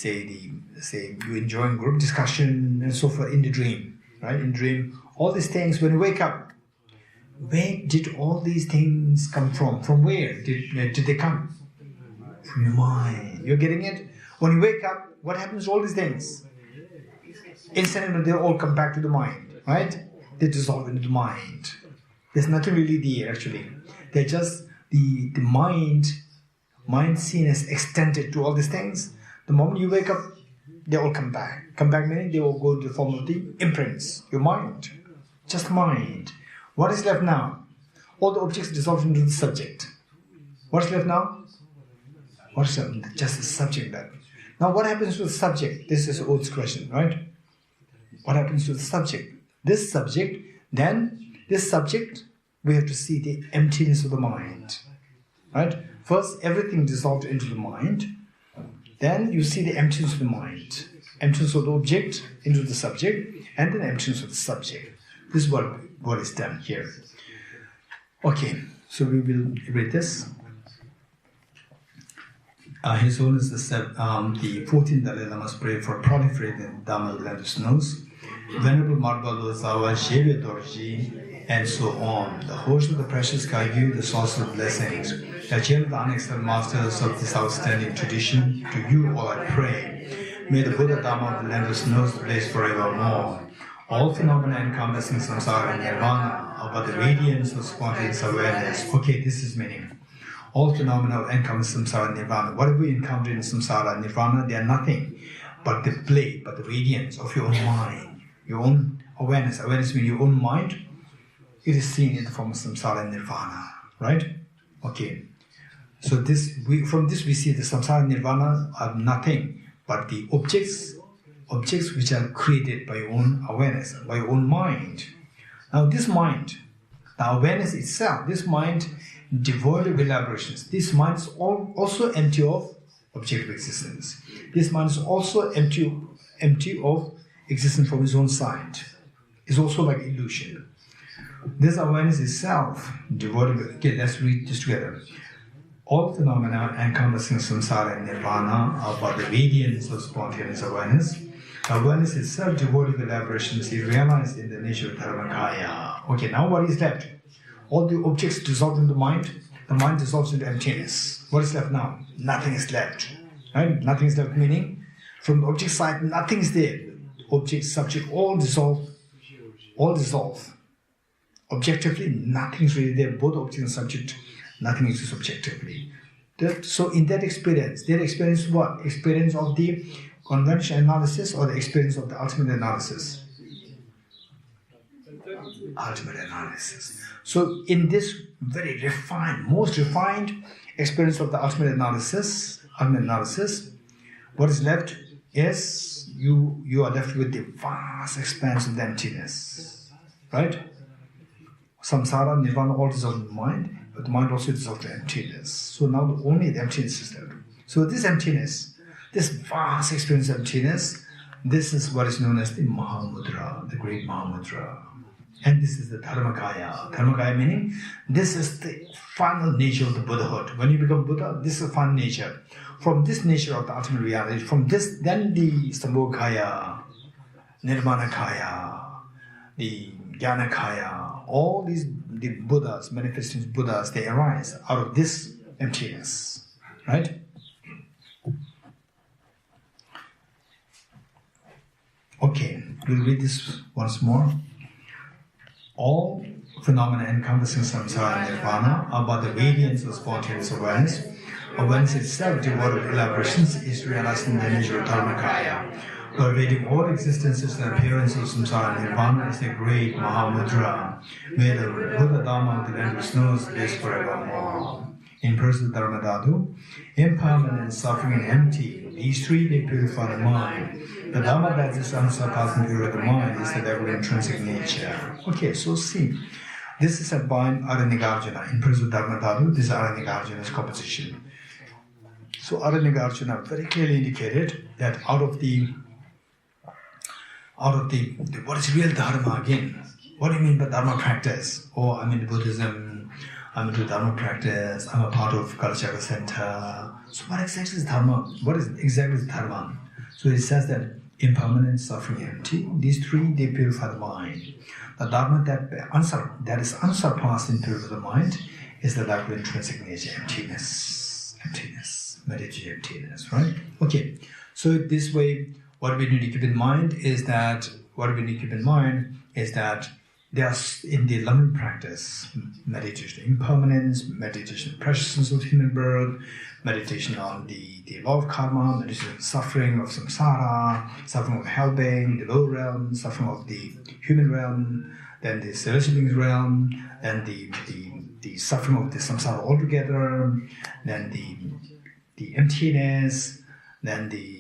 enjoying group discussion and so forth in the dream, right? In dream, all these things, when you wake up, where did all these things come from? From where did they come? From your mind. You're getting it? When you wake up, what happens to all these things? Instantly, they all come back to the mind, right? They dissolve into the mind. There's nothing really there, actually. They're just the mind seen as extended to all these things. The moment you wake up, they all come back. Come back meaning they all go to the form of the imprints, your mind. Just mind. What is left now? All the objects dissolve into the subject. What's left now? What's left? Just the subject left. Now what happens to the subject? This is Oath's question, right? What happens to the subject? This subject, we have to see the emptiness of the mind. Right? First, everything dissolved into the mind. Then you see the emptiness of the mind. Emptiness of the object into the subject, and then emptiness of the subject. This is what is done here. Okay, so we will read this. His Holiness said the 14th Dalai Lama's prayer for proliferating Dhamma land snows, Venerable Marbalo Zawa Sheve Dorji, and so on. The host of the precious Kaikyu, the source of blessings, the chain of the unexcelled masters of this outstanding tradition, to you all I pray. May the Buddha Dhamma of the land snows blaze forevermore. All phenomena encompassing samsara and nirvana are but the radiance of spontaneous awareness. Okay, this is meaning. All phenomena encompassing samsara and nirvana. Whatever we encounter in samsara and nirvana, they are nothing but the play, but the radiance of your own mind, your own awareness. Awareness means your own mind. It is seen in the form of samsara and nirvana, right? Okay. So from this we see the samsara and nirvana are nothing but the objects which are created by your own awareness, by your own mind. Now this mind, the awareness itself, this mind devoid of elaborations, this mind is also empty of objective existence. This mind is also empty of existence from its own side. It's also like illusion. This awareness itself, devoted. Okay, let's read this together. All phenomena encompassing samsara and nirvana are but the radiance of spontaneous awareness. Awareness itself, devoid of elaborations, is realized in the nature of dharmakaya. Okay, now what is left? All the objects dissolve in the mind dissolves into emptiness. What is left now? Nothing is left. Right? Nothing is left, meaning from the object side, nothing is there. Object, subject, all dissolve. Objectively, nothing is really there. Both object and subject, nothing is subjectively. So in that experience, their experience is what? Experience of the conventional analysis or the experience of the ultimate analysis? Ultimate analysis. So in this very refined, most refined experience of the ultimate analysis, what is left is you are left with the vast expanse of the emptiness. Right? Samsara, nirvana, all dissolve in the mind, but the mind also dissolves in emptiness. So now only the emptiness is left. So this emptiness, this vast experience of emptiness, this is what is known as the Mahamudra, the great Mahamudra. And this is the Dharmakaya. Dharmakaya meaning, this is the final nature of the Buddhahood. When you become Buddha, this is the final nature. From this nature of the ultimate reality, from this, then the Sambhogakaya, Nirmanakaya, the Jnanakaya, all these, the Buddhas, manifestations Buddhas, they arise out of this emptiness. Right? Okay, we'll read this once more. All phenomena encompassing samsara and nirvana are but the radiance of spontaneous awareness. Awareness itself, devoid of elaborations, is realized in the nature of Dharmakaya. Pervading all existences, the appearance of samsara and nirvana is the great Mahamudra. May the Buddha Dharma of the endless knows this forevermore. In person Dharmadhatu, impermanent, suffering, and empty, these three they purify the mind. The Dharma that is unsurpassing pure of the mind is the level of intrinsic nature. Okay, so see, this is said by Aranigarjuna. In person Dharmadhatu, this is Aranigarjuna's composition. So Aranigarjuna very clearly indicated that out of the what is real Dharma again? What do you mean by Dharma practice? Oh, I'm into Buddhism, I'm into Dharma practice, I'm a part of Kalachakra Center. So what exactly is Dharma? What is exactly Dharma? So it says that impermanent, suffering, empty, these three, they purify the mind. The Dharma that is unsurpassed in purity of the mind is the level of intrinsic nature, emptiness, meditative emptiness, right? Okay, so this way, what we need to keep in mind is that there's in the loving practice, meditation impermanence, meditation preciousness of human birth, meditation on the law of karma, meditation on suffering of samsara, suffering of hell-bane, the low realm, suffering of the human realm, then the celestial beings realm, then the suffering of the samsara altogether, then the emptiness, then the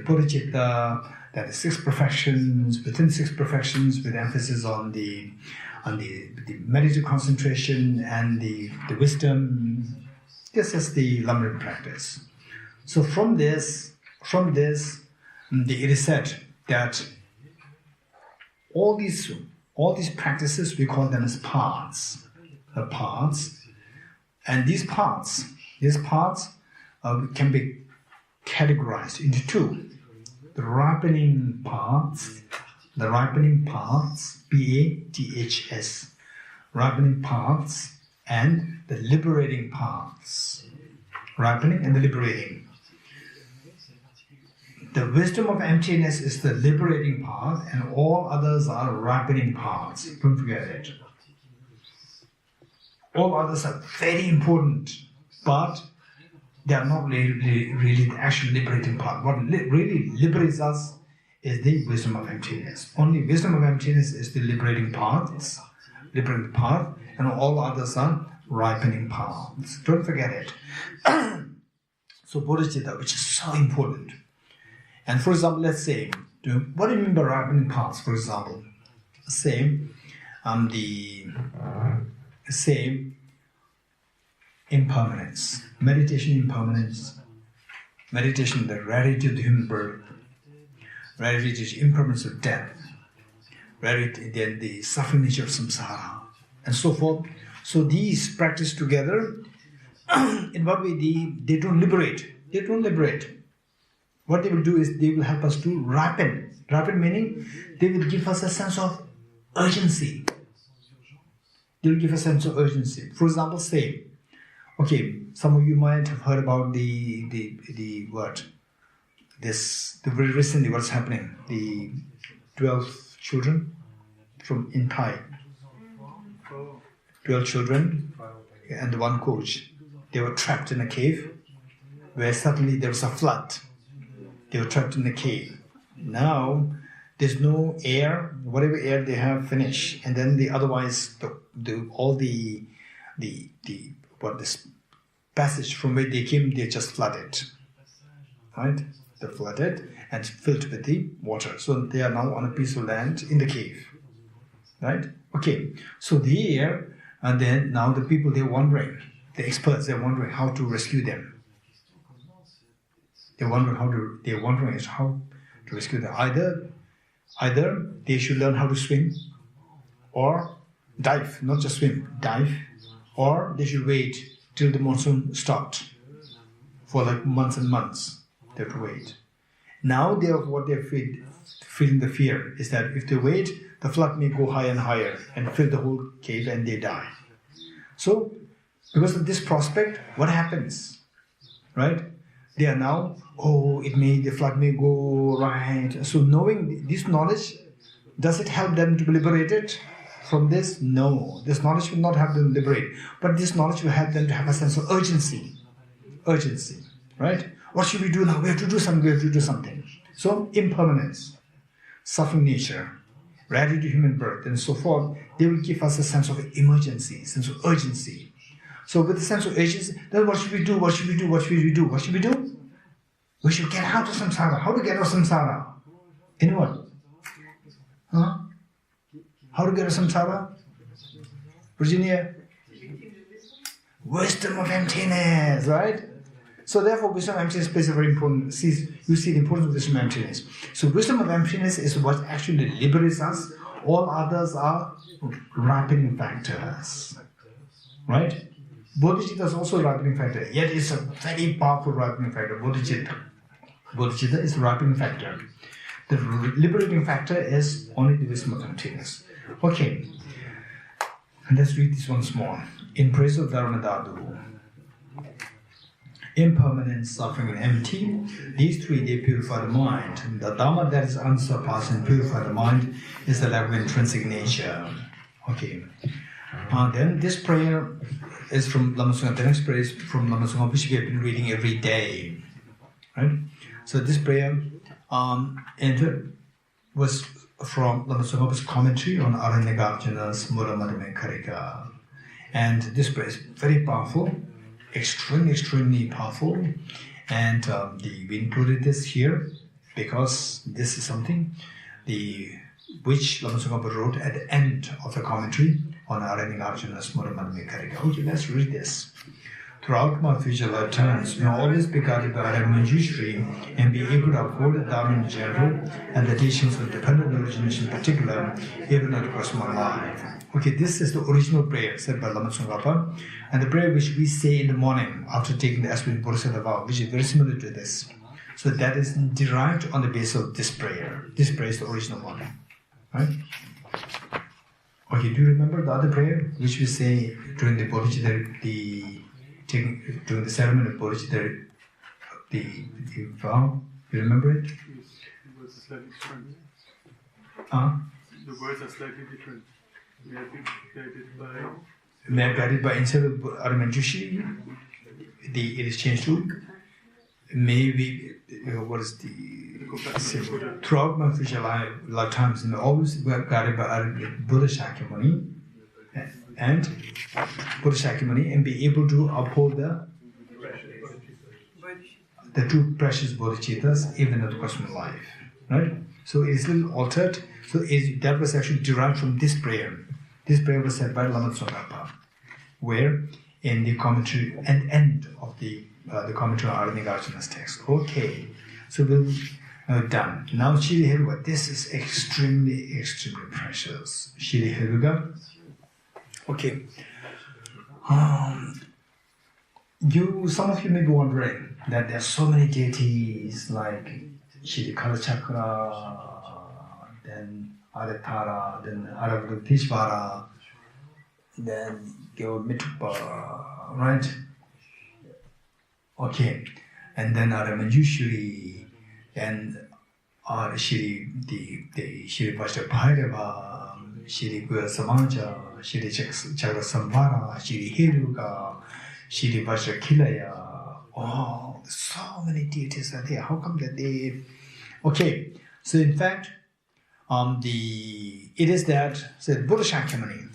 bodhicitta, then the six perfections, within six perfections, with emphasis on the meditative concentration and the wisdom. This is the Lamrim practice. So from this, it is said that all these practices, we call them as paths. The paths, and these paths can be categorized into two: the ripening paths, PATHS, ripening paths, and the liberating paths. Ripening and the liberating. The wisdom of emptiness is the liberating path, and all others are ripening paths. Don't forget it. All others are very important, but they are not really the actual liberating path. What really liberates us is the wisdom of emptiness. Only wisdom of emptiness is the liberating path, and all others are ripening paths. Don't forget it. So Bodhicitta, which is so important. And for example, let's say, what do you mean by ripening paths? For example, say impermanence, meditation, the rarity of the human birth, rarity of impermanence of death, then the suffering nature of samsara, and so forth. So these practice together, in what way they don't liberate. They don't liberate. What they will do is they will help us to ripen. Ripen meaning they will give us a sense of urgency. They will give a sense of urgency. For example, say, okay, some of you might have heard about the very recently what's happening. The 12 children in Thai. 12 children and one coach. They were trapped in a cave where suddenly there was a flood. They were trapped in the cave. Now there's no air. Whatever air they have, finish. And then this passage from where they came, they just flooded. Right? They flooded and filled with the water. So they are now on a piece of land in the cave. Right? Okay. So there, and then now the people, they're wondering. The experts, they're wondering how to rescue them. They're wondering how to rescue them. Either they should learn how to swim or dive, not just swim, dive, or they should wait till the monsoon stopped for like months and months. They have to wait. Now what they're feeling the fear is that if they wait, the flood may go higher and higher and fill the whole cave and they die. So, because of this prospect, what happens? Right? They are now, the flood may go right. So knowing this knowledge, does it help them to be liberated from this? No. This knowledge will not help them liberate. But this knowledge will help them to have a sense of urgency. Urgency. Right? What should we do now? We have to do something. So impermanence, suffering nature, reality to human birth, and so forth, they will give us a sense of emergency, sense of urgency. So with the sense of urgency, then what should we do? What should we do? What should we do? What should we do? We should get out of samsara. How to get out of samsara? Anyone? Huh? How to get out of samsara? Virginia? Wisdom of emptiness, right? So therefore, wisdom of emptiness plays a very important. You see the importance of wisdom of emptiness. So wisdom of emptiness is what actually liberates us. All others are ripening factors, right? Bodhicitta is also a ripening factor, yet it's a very powerful ripening factor. Bodhicitta is a ripening factor. The liberating factor is only the wisdom of emptiness. Okay, and let's read this once more. In praise of Dharmadhatu, impermanent, suffering, and empty, these three, they purify the mind. The Dharma that is unsurpassed and purify the mind is the level of intrinsic nature. Okay. Then this prayer is from Lama Tsongkhapa. The next prayer is from Lama Tsongkhapa, which we have been reading every day. Right? So this prayer was from Lama Tsongkhapa's commentary on Aranyakarjuna's Muramadame Karika. And this prayer is very powerful, extremely powerful. And we included this here because this is something which Lama Tsongkhapa wrote at the end of the commentary on Aranyakarjuna's Muramadame Karika. Okay, let's read this. Throughout my future lifetimes, may I always be guided by Araman Jushri and be able to uphold the Dharma in general and the teachings of dependent origination in particular, even across my life. Okay, this is the original prayer said by Lama Tsongkhapa, and the prayer which we say in the morning after taking the aspirin Bodhisattva vow, which is very similar to this. So that is derived on the basis of this prayer. This prayer is the original one. Right? Okay, do you remember the other prayer which we say during the Bodhicitta, during the ceremony of Bodhicitta, the vow? You remember it? Yes, the words are slightly different. The words are slightly different. We have been guided by instead of Aramanjushi, it is changed to maybe what is the throughout my future lifetimes, and always guided by Buddha Shakyamuni and be able to uphold the two precious bodhicittas even in the cosmic life, right? So it is a little altered. So that was actually derived from this prayer. This prayer was said by Lama Tsongkhapa, where in the commentary and end of the commentary on Aranyakarjuna's text. Okay, so we'll Done. Now Shri Heruka. This is extremely, extremely precious. Shri Heruka. Okay. Some of you may be wondering that there are so many deities like Shri Kalachakra, then Aratara, then Aravritishvara, then Geomitupa, right? Okay. And then Manjushri, and Shri Vajra Bhairava, Shri Guya Samaja, Shri Chakra Samvara, Shri Heruka, Shri Vajra Kilaya. Oh, so many deities are there. How come that they... Okay, so in fact, it is that, said Buddha Shakyamuni,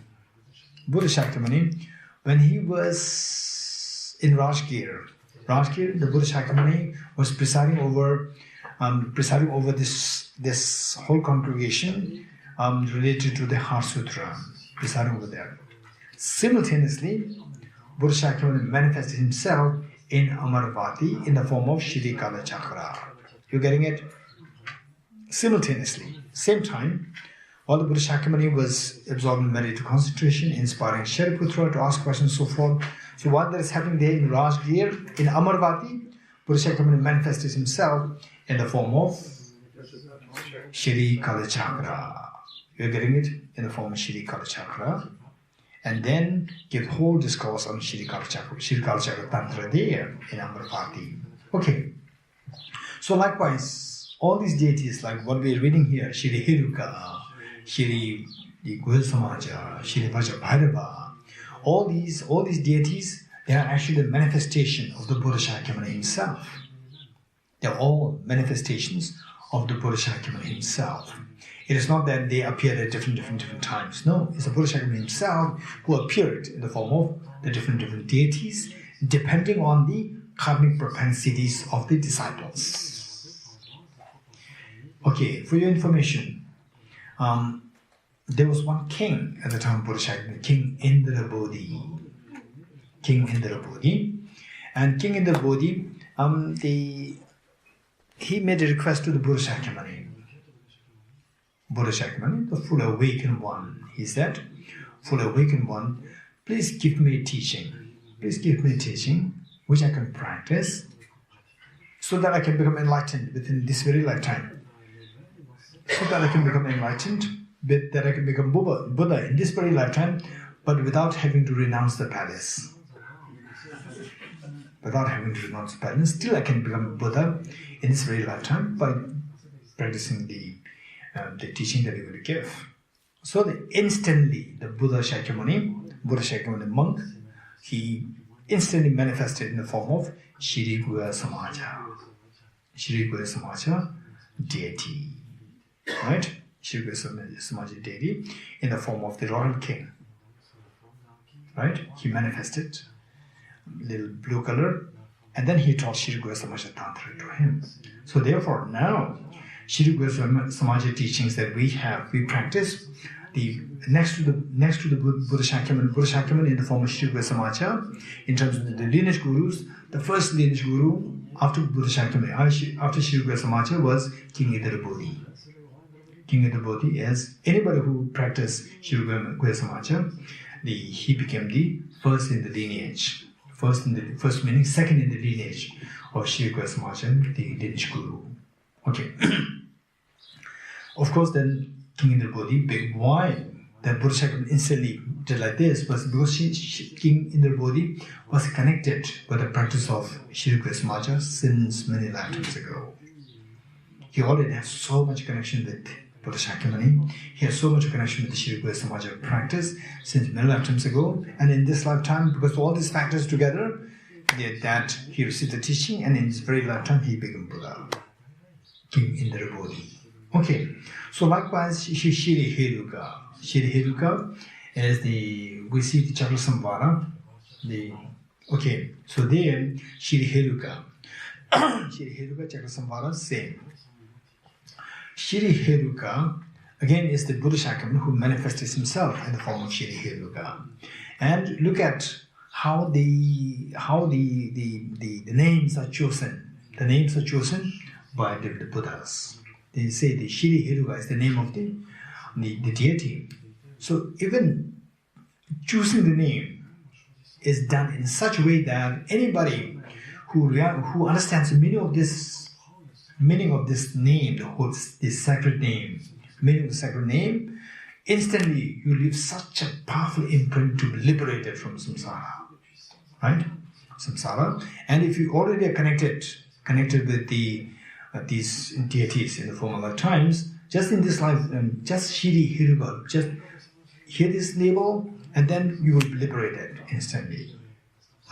when he was in Rajgir, the Buddha Shakyamuni was presiding over this whole congregation related to the Heart Sutra, presiding over there. Simultaneously, Buddha Shakyamuni manifested himself in Amaravati in the form of Shri Kalachakra. You getting it? Simultaneously, same time, while the Buddha Shakyamuni was absorbing meditative concentration, inspiring Shariputra to ask questions and so forth. So what that is happening there in Rajgir, in Amaravati, Buddha Shakyamuni manifested himself in the form of Shri Kalachakra. You're getting it? In the form of Shri Kalachakra. And then give whole discourse on Shri Kalachakra Tantra there in Amaravati. Okay. So likewise, all these deities, like what we are reading here, Shri Heruka, Shri Guya Samaja, Shri Vajra Bhairava, all these deities, they are actually the manifestation of the Buddha Shakyamuni himself. They are all manifestations of the Buddha Shakyamuni himself. It is not that they appeared at different times. No, it's the Buddha Shakyamuni himself who appeared in the form of the different deities, depending on the karmic propensities of the disciples. Okay, for your information, there was one king at the time of Buddha Shakyamuni, King Indrabodhi. And King Indrabodhi, he made a request to the Buddha Shakyamuni. Buddha Shakyamuni, the full awakened one, he said, full awakened one, please give me teaching. Please give me teaching which I can practice so that I can become enlightened within this very lifetime. So that I can become enlightened, that I can become Buddha in this very lifetime, but without having to renounce the palace. Without having to renounce the palace, still I can become Buddha in this very lifetime by practicing the teaching that he will give. So instantly, the Buddha Shakyamuni monk, he instantly manifested in the form of Shri Guya Samaja deity. Right? Shri Guya Samaja deity in the form of the royal king. Right? He manifested, little blue color, and then he taught Shri Guya Samaja Tantra to him. So therefore, now, Shri Guya Samaja teachings that we practice, next to the Buddha Shakyamuni in the form of Shri Guya Samaja, in terms of the lineage gurus, the first lineage guru after Buddha Shakyamuni, after Shri Guya Samaja, was King Indrabodhi. King Indrabodhi is anybody who practiced Shri Guya Samaja, he became the first in the lineage. First meaning second in the lineage of Shri Guya Samaja, the lineage guru. Okay. Of course, then King Indrabodhi, why that Buddha Shakyamuni instantly did like this was because King Indrabodhi was connected with the practice of Shri Guya Samaja since many lifetimes ago. He already has so much connection with Buddha Shakyamuni. He has so much connection with the Shri Guya Samaja practice since many lifetimes ago. And in this lifetime, because of all these factors together, that he received the teaching, and in this very lifetime, he became Buddha. King Indrabodhi. Okay, so likewise, Shri Heruka. Shri Heruka is we see the Chakra Samvara. Okay, so there, Shri Heruka. Shri Heruka, Chakra Samvara, same. Shri Heruka, again, is the Buddha Shakyamuni who manifests himself in the form of Shri Heruka. And look at how the names are chosen. The names are chosen by the Buddhas. They say the Shri Hiruga is the name of the deity. So even choosing the name is done in such a way that anybody who understands the meaning of this name, this sacred name, meaning of the sacred name, instantly you leave such a powerful imprint to be liberated from samsara, right? Samsara. And if you already are connected with these deities in the former times, just in this life, just Shri Hiruga, just hear this label, and then you will be liberated instantly.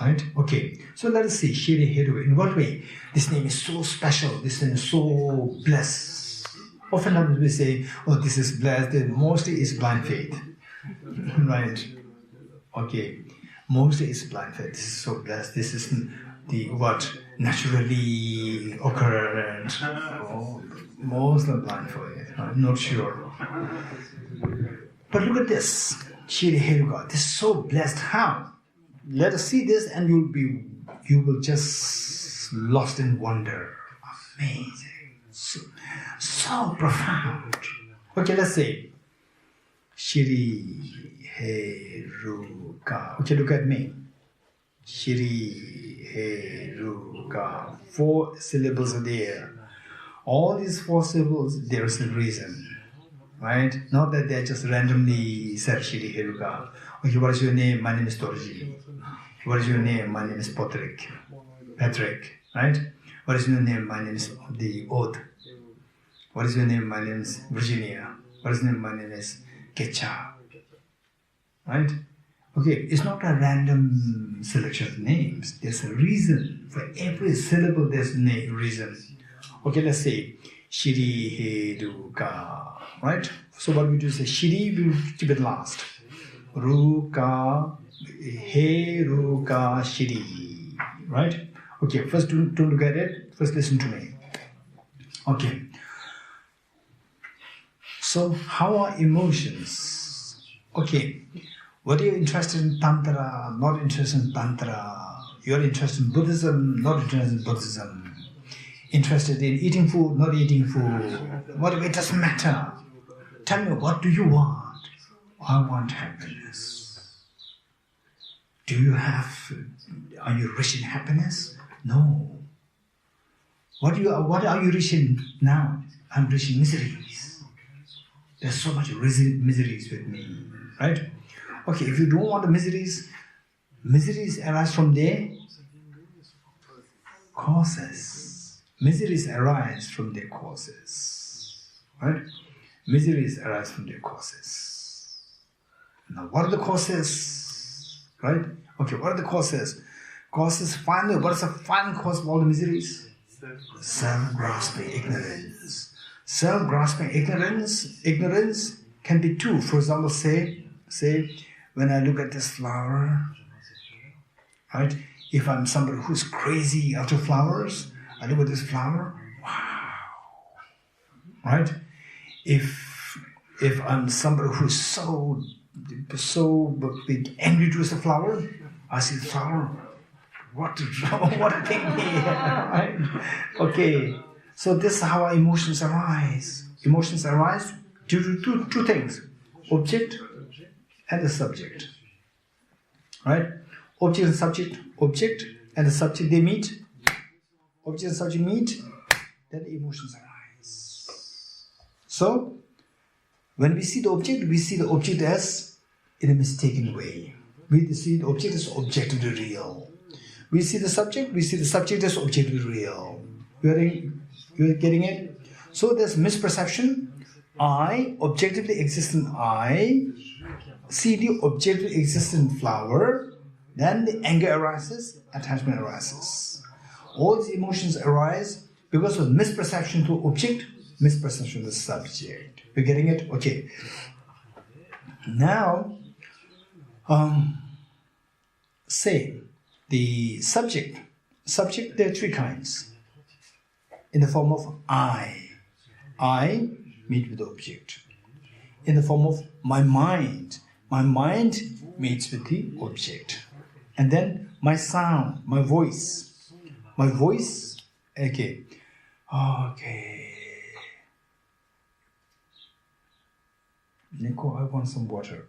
Right? Okay. So let us see Shri Hiruga. In what way? This name is so special. This name is so blessed. Often we say, "Oh, this is blessed." Mostly it's blind faith, right? Okay. Mostly it's blind faith. This is so blessed. This is the what naturally occurred. Oh, mostly blind faith. I'm not sure. But look at this, Shri Hiruga. This is so blessed. How? Let us see this, and you will just lost in wonder. Amazing, so profound. Okay, let's say Shri Hiruga. Okay, look at me. Shri Hiruga. 4 syllables are there. All these 4 syllables, there is a reason. Right? Not that they just randomly said Shri Hiruga. Okay, what is your name? My name is Dorji. What is your name? My name is Patrick. Right? What is your name? My name is the Oath. What is your name? My name is Virginia. What is your name? My name is Kecha. Right? Okay, it's not a random selection of names. There's a reason. For every syllable, there's a reason. Okay, let's say Shri Hiruga. Right? So what we do is say Shri, we will keep it last. Ruka, Hiruga, Shri. Right? Okay, first don't look at it. First listen to me. Okay. So how are emotions? Okay. Whether you're interested in Tantra, not interested in Tantra, you're interested in Buddhism, not interested in Buddhism, interested in eating food, not eating food, whatever, it doesn't matter. Tell me, what do you want? I want happiness. Are you rich in happiness? No. What are you rich in now? I'm rich in miseries. There's so much miseries with me, right? Okay, if you don't want the miseries arise from their causes. Miseries arise from their causes, right? Miseries arise from their causes. Now, what are the causes? Right? Okay, what are the causes? Causes finally, what is the final cause of all the miseries? Self-grasping ignorance. Self-grasping ignorance can be two. For example, say, when I look at this flower, right? If I'm somebody who's crazy after flowers, I look at this flower, wow, right? If I'm somebody who's so angry towards the flower, I see the flower, what a thing here, right? Okay, so this is how our emotions arise. Emotions arise due to two things, object and the subject, right? Object and the subject, they meet. Object and subject meet, then emotions arise. So, when we see the object as in a mistaken way. We see the object as objectively real. We see the subject as objectively real. You are getting it? So there's misperception. I, objectively existent I, see the objectively existent flower, then the anger arises, attachment arises. All these emotions arise because of misperception to object, misperception to the subject. You're getting it? Okay. Now, say the subject, there are three kinds. In the form of I meet with the object. In the form of my mind meets with the object. And then my sound, my voice, okay. Okay. Nico, I want some water.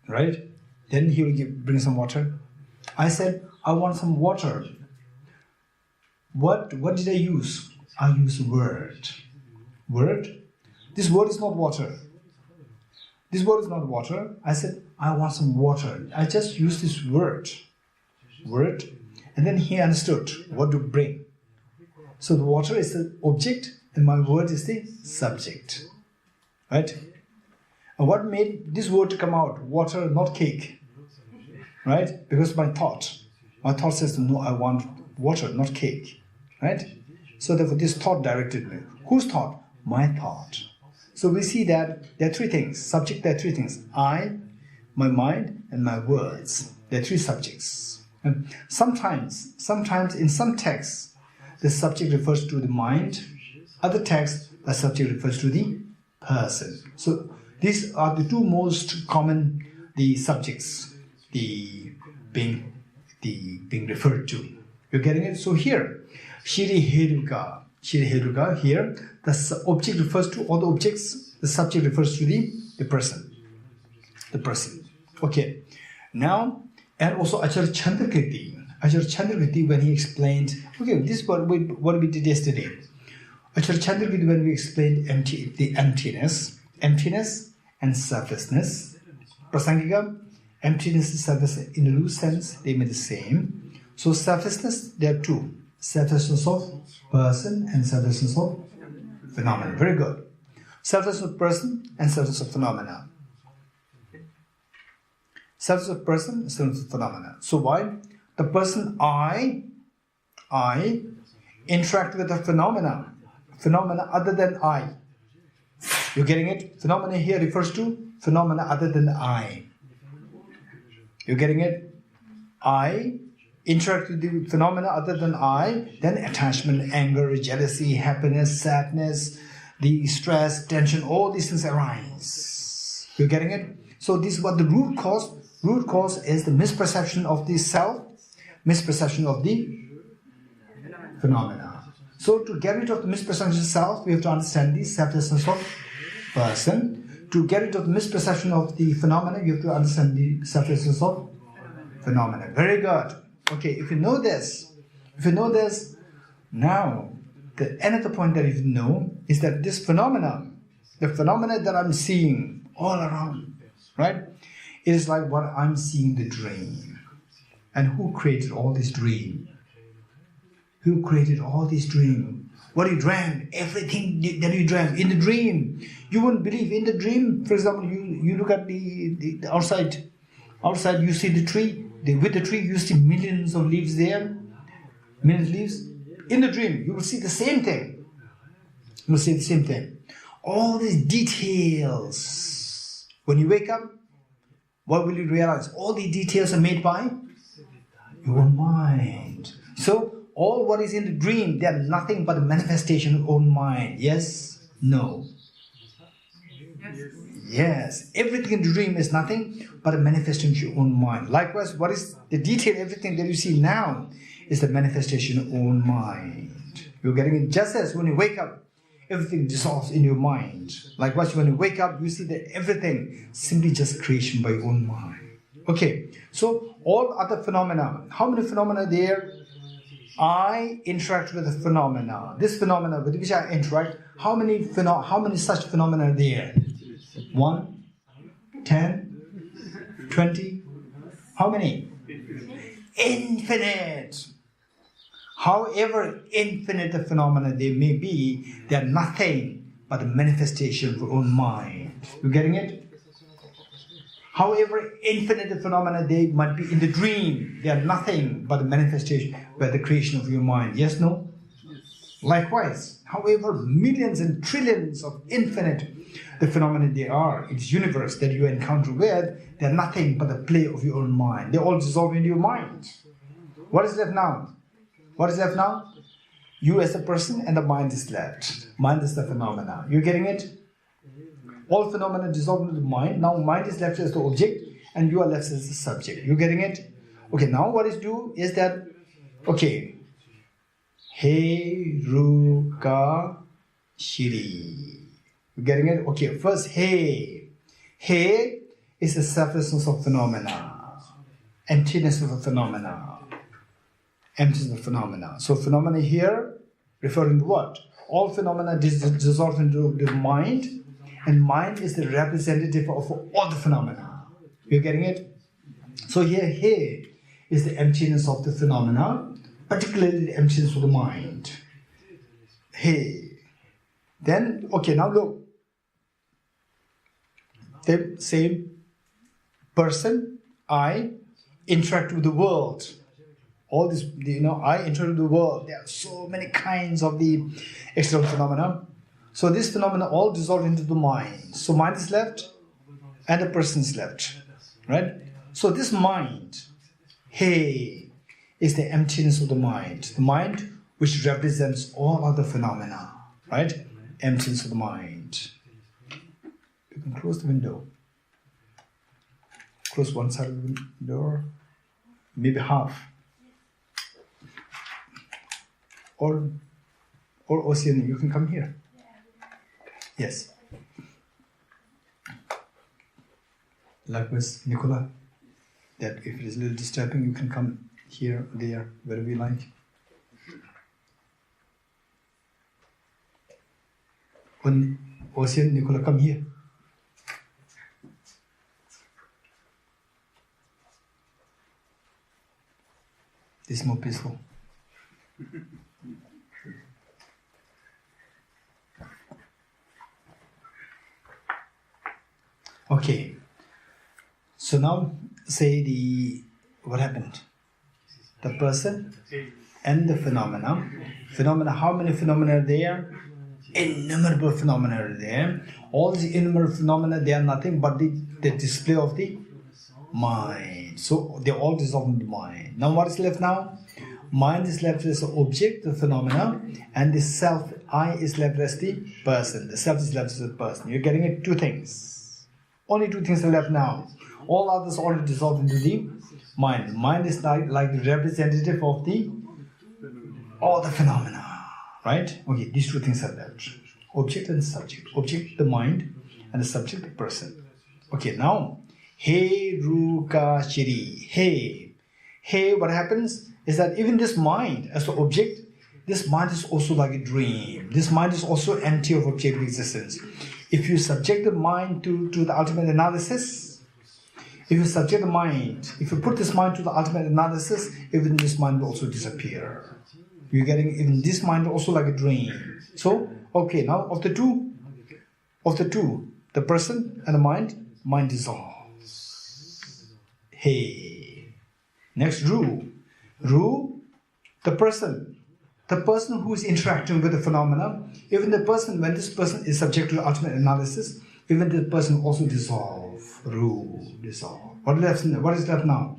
Right? Then he will bring some water. I said, I want some water. What did I use? I used word. Word? This word is not water. This word is not water. I said, I want some water. I just used this word. Word. And then he understood what to bring. So the water is the object and my word is the subject. Right? And what made this word to come out? Water, not cake. Right? Because my thought says, no, I want water, not cake. Right? So therefore this thought directed me. Whose thought? My thought. So we see that there are three things. Subject, there are three things. I, my mind, and my words. There are three subjects. And sometimes in some texts, the subject refers to the mind. Other texts, the subject refers to the person. So these are the two most common subjects being referred to. You're getting it? So here, Shiri Heruka here, the object refers to all the objects, the subject refers to the person. The person. Okay. Now, and also Acharya Chandrakriti, when he explained, okay, this is what we did yesterday. Acharya Chandrakriti, when we explained the emptiness and surfaceness. Prasangika, emptiness and surface in a loose sense, they mean the same. So surfaceness, there are two. Surfaceness of person and surfaceness of phenomena. Very good. Surface of person and surface of phenomena. Surface of person and surface of phenomena. So why? The person I interact with the phenomena other than I. You're getting it? Phenomena here refers to phenomena other than I. You're getting it? I interact with the phenomena other than I, then attachment, anger, jealousy, happiness, sadness, the stress, tension, all these things arise. You're getting it? So this is what the root cause. Root cause is the misperception of the self, misperception of the phenomena. So to get rid of the misperception of self, we have to understand the selflessness of person. To get rid of the misperception of the phenomena, you have to understand the selflessness of phenomena. Very good. Okay, if you know this, now another point that you know is that this phenomena, the phenomena that I'm seeing all around, right? It is like what I'm seeing the dream. And who created all this dream? Who created all this dream? What you dreamt, everything that you dreamt in the dream. You wouldn't believe in the dream. For example, you look at the outside. Outside you see the tree. With the tree you see millions of leaves there. Millions of leaves. In the dream you will see the same thing. You will see the same thing. All these details. When you wake up, what will you realize? All the details are made by your mind. So all what is in the dream, they are nothing but a manifestation of your own mind. Yes? No? Yes. Everything in the dream is nothing but a manifestation of your own mind. Likewise, what is the detail, everything that you see now is the manifestation of your own mind. You're getting it? Just as when you wake up, everything dissolves in your mind. Likewise, when you wake up, you see that everything simply just creation by your own mind. Okay, so all other phenomena, how many phenomena are there? I interact with the phenomena. This phenomena with which I interact, how many such phenomena are there? 1, 10, 20, how many? Infinite. However infinite the phenomena they may be, they are nothing but a manifestation of your own mind. You getting it? However infinite the phenomena they might be in the dream, they are nothing but a manifestation by the creation of your mind. Yes, no? Likewise, however millions and trillions of infinite the phenomena they are in this universe that you encounter with, they are nothing but the play of your own mind. They all dissolve into your mind. What is left now? What is left now? You as a person and the mind is left. Mind is the phenomena. You getting it? All phenomena dissolve into the mind. Now mind is left as the object and you are left as the subject. You getting it? Okay, now what is due is that, okay, He, Ru, Ka, Shiri. You getting it? Okay, first He. He is the selflessness of phenomena. Emptiness of the phenomena. Emptiness of phenomena. So phenomena here referring to what? All phenomena dissolve into the mind, and mind is the representative of all the phenomena. You're getting it? So here He is the emptiness of the phenomena, particularly the emptiness of the mind. He. Then, okay, now look. The same person, I, interact with the world. All this, I interact with the world. There are so many kinds of the external phenomena. So this phenomena all dissolve into the mind. So mind is left and the person is left. Right? So this mind, He, is the emptiness of the mind. The mind which represents all other phenomena. Right? Emptiness of the mind. You can close the window. Close one side of the door, maybe half. Or Ocean, you can come here. Yes. Likewise, Nicola, that if it is a little disturbing, you can come here, there, wherever you like. When Ocean, Nicola, come here. This is more peaceful. Okay. So now say what happened? The person and the phenomena. Phenomena, how many phenomena are there? Innumerable phenomena are there. All these innumerable phenomena, they are nothing but the display of the mind. So they all dissolve in the mind. Now what is left now? Mind is left as the object, the phenomena, and the self, I, is left as the person. The self is left as the person. You're getting it? Two things. Only two things are left now. All others already dissolved into the mind. Mind is like the representative of all the phenomena. Right? Okay, these two things are left. Object and subject. Object, the mind, and the subject, the person. Okay, now, He, Ru, Ka, Shiri. He, what happens is that even this mind as the object, this mind is also like a dream. This mind is also empty of objective existence. If you subject the mind to the ultimate analysis, if you subject the mind, if you put this mind to the ultimate analysis, even this mind will also disappear. You're getting even this mind also like a dream. So, okay, now of the two, the person and the mind dissolves. Hey. Next, Ru, the person who is interacting with the phenomena, even the person, when this person is subject to the ultimate analysis, even the person also dissolve. Ru, dissolve. What is left now?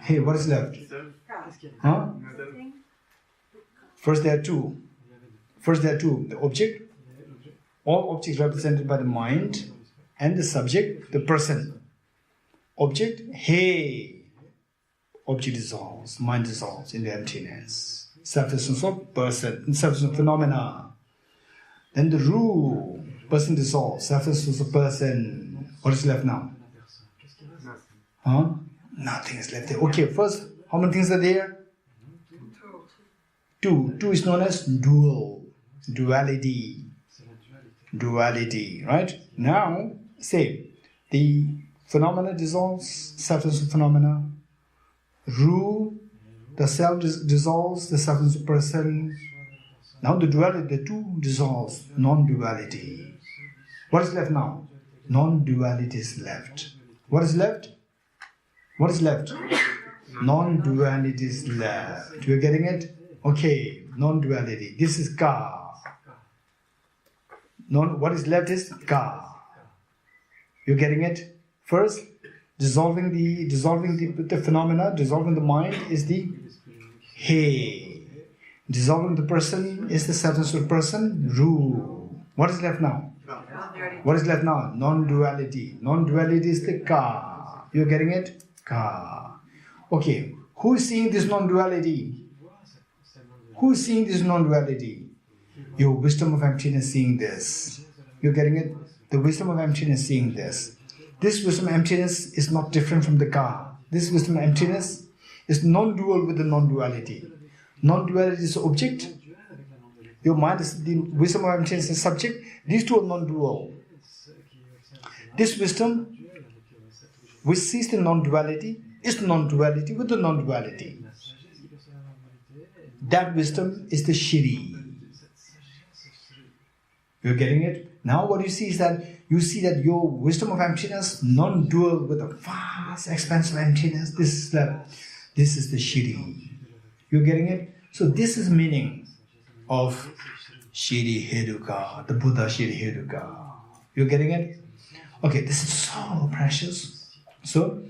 Hey, what is left? Huh? First there are two. The object, all objects represented by the mind, and the subject, the person. Object, hey. Object dissolves, mind dissolves in the emptiness. Selflessness of person, selflessness of phenomena. Then the Ru, person dissolves, selflessness of person. What is left now? Huh? Nothing is left there. Okay, first, how many things are there? Two. Two is known as duality, right? Now, say, the phenomena dissolves, selflessness of phenomena. Ru, the self dissolves, the selfless person. Now the duality, the two dissolves, non-duality. What is left now? Non-duality is left. What is left? Non-duality is left. You are getting it? Okay, non-duality. This is Ka. What is left is Ka. You are getting it? First, dissolving the phenomena, dissolving the mind is the He. Dissolving the person is the selfless person, Ru. What is left now? What is left now? Non-duality. Non-duality is the Ka. You're getting it? Ka. Okay. Who is seeing this non-duality? Who is seeing this non-duality? Your wisdom of emptiness seeing this. You're getting it? The wisdom of emptiness seeing this. This wisdom of emptiness is not different from the car. This wisdom of emptiness is non-dual with the non-duality. Non-duality is object. Your mind is the wisdom of emptiness is subject. These two are non-dual. This wisdom, which sees the non-duality, is non-duality with the non-duality. That wisdom is the Shri. You're getting it? Now what you see is that you see that your wisdom of emptiness, non-dual with a vast expanse of emptiness, this is the Shri. You're getting it? So this is the meaning of Shri Heduka, the Buddha Shri Heduka. You're getting it? Okay, this is so precious. So,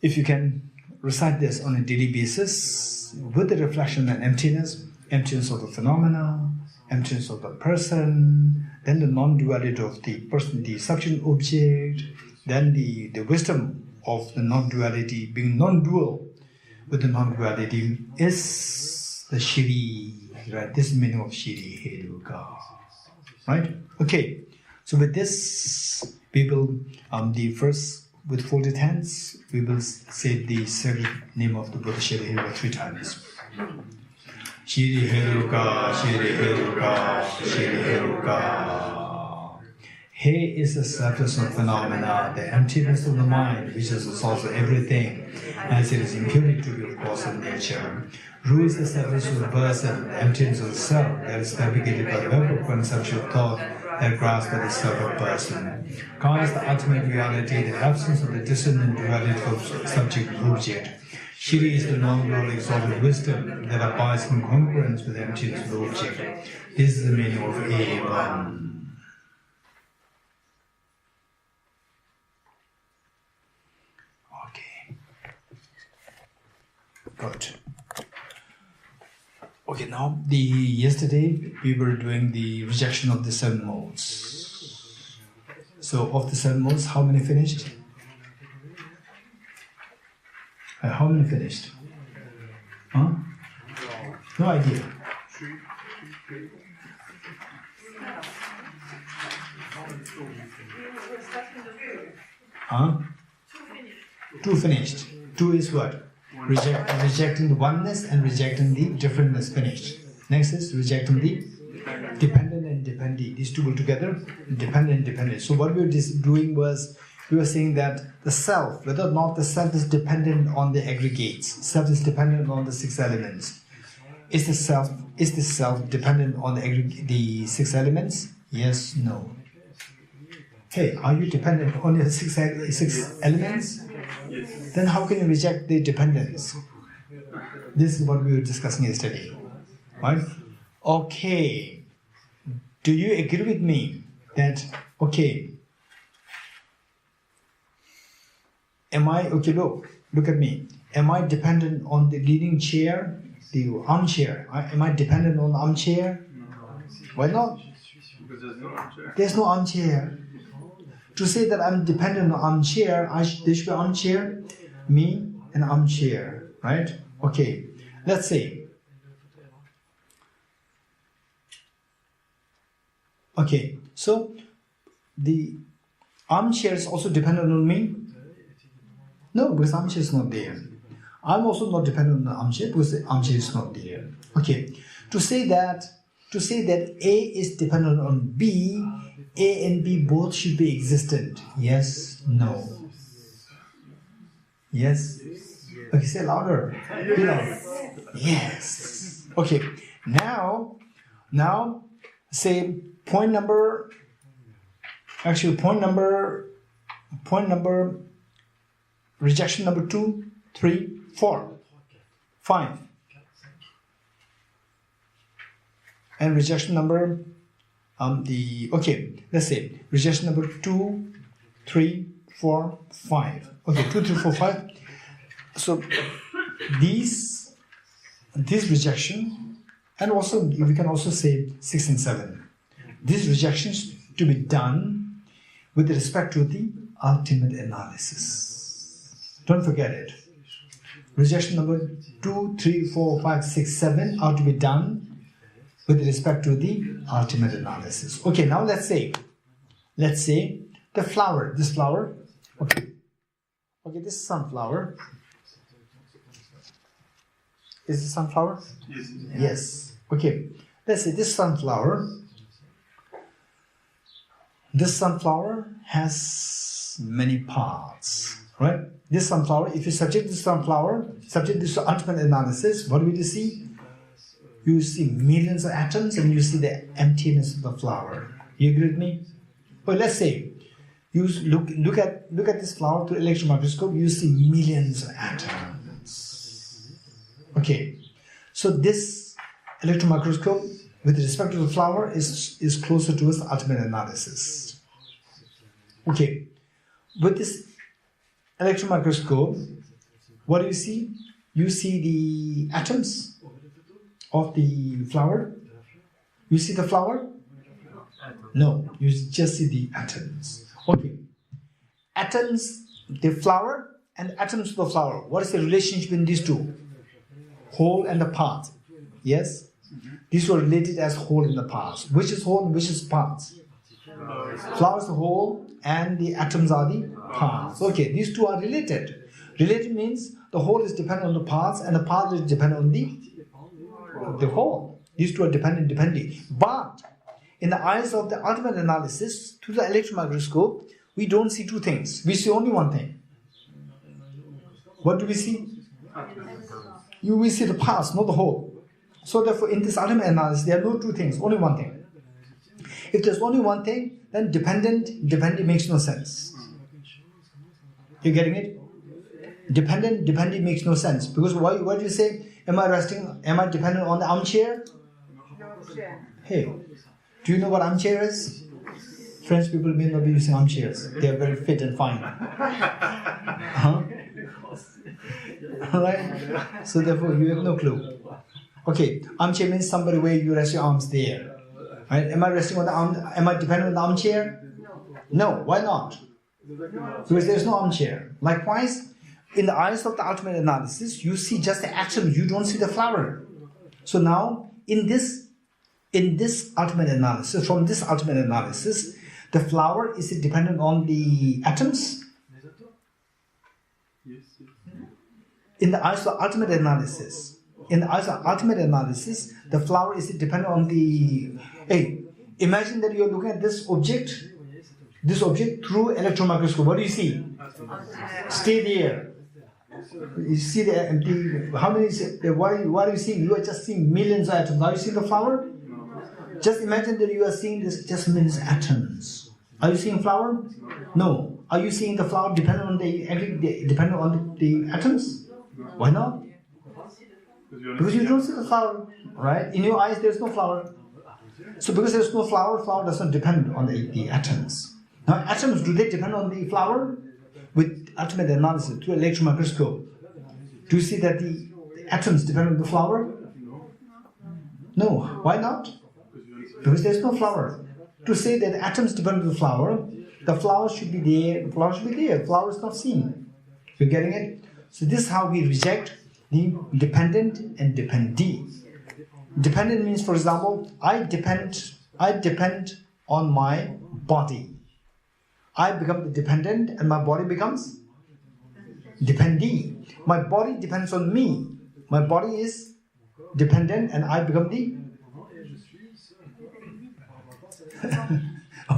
if you can recite this on a daily basis, with the reflection and emptiness of the phenomena, emptiness of the person, then the non-duality of the person, the subject object, then the wisdom of the non-duality, being non-dual with the non-duality, is the Shri, right? This is the meaning of Shri Heduka, right? Okay, so with this, we will, the first, with folded hands, we will say the sacred name of the Buddha Shri Heduka 3 times. Shri Heduka, Shri Heduka, Shri Heduka. He is the surface of phenomena, the emptiness of the mind, which is the source of everything, as it is imputed to be the cause of nature. Ru is the surface of the person, the emptiness of the self, that is fabricated by the web of conceptual thought that grasps by the self of person. Ka is the ultimate reality, the absence of the dissonant duality of subject and object. Shri is the non-dual exalted wisdom that abides in congruence with the emptiness of the object. This is the meaning of Evam. Okay. Good. Okay, now yesterday we were doing the rejection of the 7 modes. So of the 7 modes, how many finished? How many finished? Huh? No idea. Huh? 2 finished. 2 is what? Rejecting the oneness and rejecting the differentness, finished. Next is rejecting the dependent and dependent. These two go together, dependent and dependent. So what we were doing was, we were saying that the self, whether or not the self is dependent on the aggregates, self is dependent on the 6 elements. Is the self dependent on the 6 elements? Yes, no. Hey, are you dependent on the 6 elements? Yes. Then how can you reject the dependence? This is what we were discussing yesterday. Right? Okay. Do you agree with me that, okay, look at me. Am I dependent on the leaning chair, the armchair? Am I dependent on the armchair? Why not? Because there's no armchair. There's no armchair. To say that I'm dependent on armchair, there should be armchair, me, and armchair, right? Okay, let's say. Okay, so the armchair is also dependent on me? No, because armchair is not there. I'm also not dependent on the armchair because the armchair is not there. Okay, to say that A is dependent on B, A and B both should be existent. Yes, no. Yes? Okay, say louder. Yes. Okay, now say point number, rejection number 2, 3, 4, 5. And rejection number, let's say rejection number 2, 3, 4, 5. Okay, 2, 3, 4, 5. So these rejection, and also we can also say 6 and 7. These rejections to be done with respect to the ultimate analysis. Don't forget it. rejection number 2, 3, 4, 5, 6, 7 are to be done with respect to the ultimate analysis. Okay, now let's say the flower, this flower, okay, this is sunflower. Is it sunflower? Yes. Yes. Okay, let's say this sunflower. This sunflower has many parts, right? This sunflower, if you subject this to ultimate analysis, what will you see? You see millions of atoms and you see the emptiness of the flower. You agree with me? But let's say you look at this flower through electron microscope, you see millions of atoms. Okay, so this electron microscope with respect to the flower is closer towards the ultimate analysis. Okay, with this electron microscope, what do you see? You see the atoms of the flower. You see the flower? No, you just see the atoms. Okay, atoms, the flower, and atoms of the flower. What is the relationship between these two? Whole and the part. Yes? These were related as whole in the past. Which is whole and which is parts? Flower is the whole and the atoms are the parts. Okay, these two are related. Related means the whole is dependent on the parts and the part is dependent on the whole. These two are dependent independently. But in the eyes of the ultimate analysis, through the electron microscope, we don't see two things. We see only one thing. What do we see? We see the parts, not the whole. So therefore, in this ultimate analysis, there are no two things, only one thing. If there's only one thing, then dependent makes no sense. You getting it? Dependent makes no sense. Because why do you say, am I dependent on the armchair? Hey, do you know what armchair is? French people may not be using armchairs. They are very fit and fine. Huh? Right? So therefore, you have no clue. Okay, armchair means somebody where you rest your arms there. Right? Am I resting on the arm? Am I dependent on the armchair? No. Why not? Because there is no armchair. Likewise, in the eyes of the ultimate analysis, you see just the atom. You don't see the flower. So now, in this ultimate analysis, from this ultimate analysis, the flower, is it dependent on the atoms? In the eyes of ultimate analysis, the flower, is it dependent on the... Hey, imagine that you are looking at this object through electron microscope. What do you see? Stay there. You see the empty... How many... What are you seeing? You are just seeing millions of atoms. Are you seeing the flower? Just imagine that you are seeing this just millions of atoms. Are you seeing flower? No. Are you seeing the flower dependent on the atoms? Why not? Because you don't see the flower, right? In your eyes, there's no flower. So because there's no flower, flower doesn't depend on the atoms. Now, atoms, do they depend on the flower? With ultimate analysis, through electron microscope, do you see that the atoms depend on the flower? No. Why not? Because there's no flower. To say that atoms depend on the flower should be there. The flower should be there. The flower is not seen. You're getting it? So this is how we reject the dependent and dependee. Dependent means, for example, I depend on my body. I become the dependent and my body becomes dependee. My body depends on me. My body is dependent and I become the...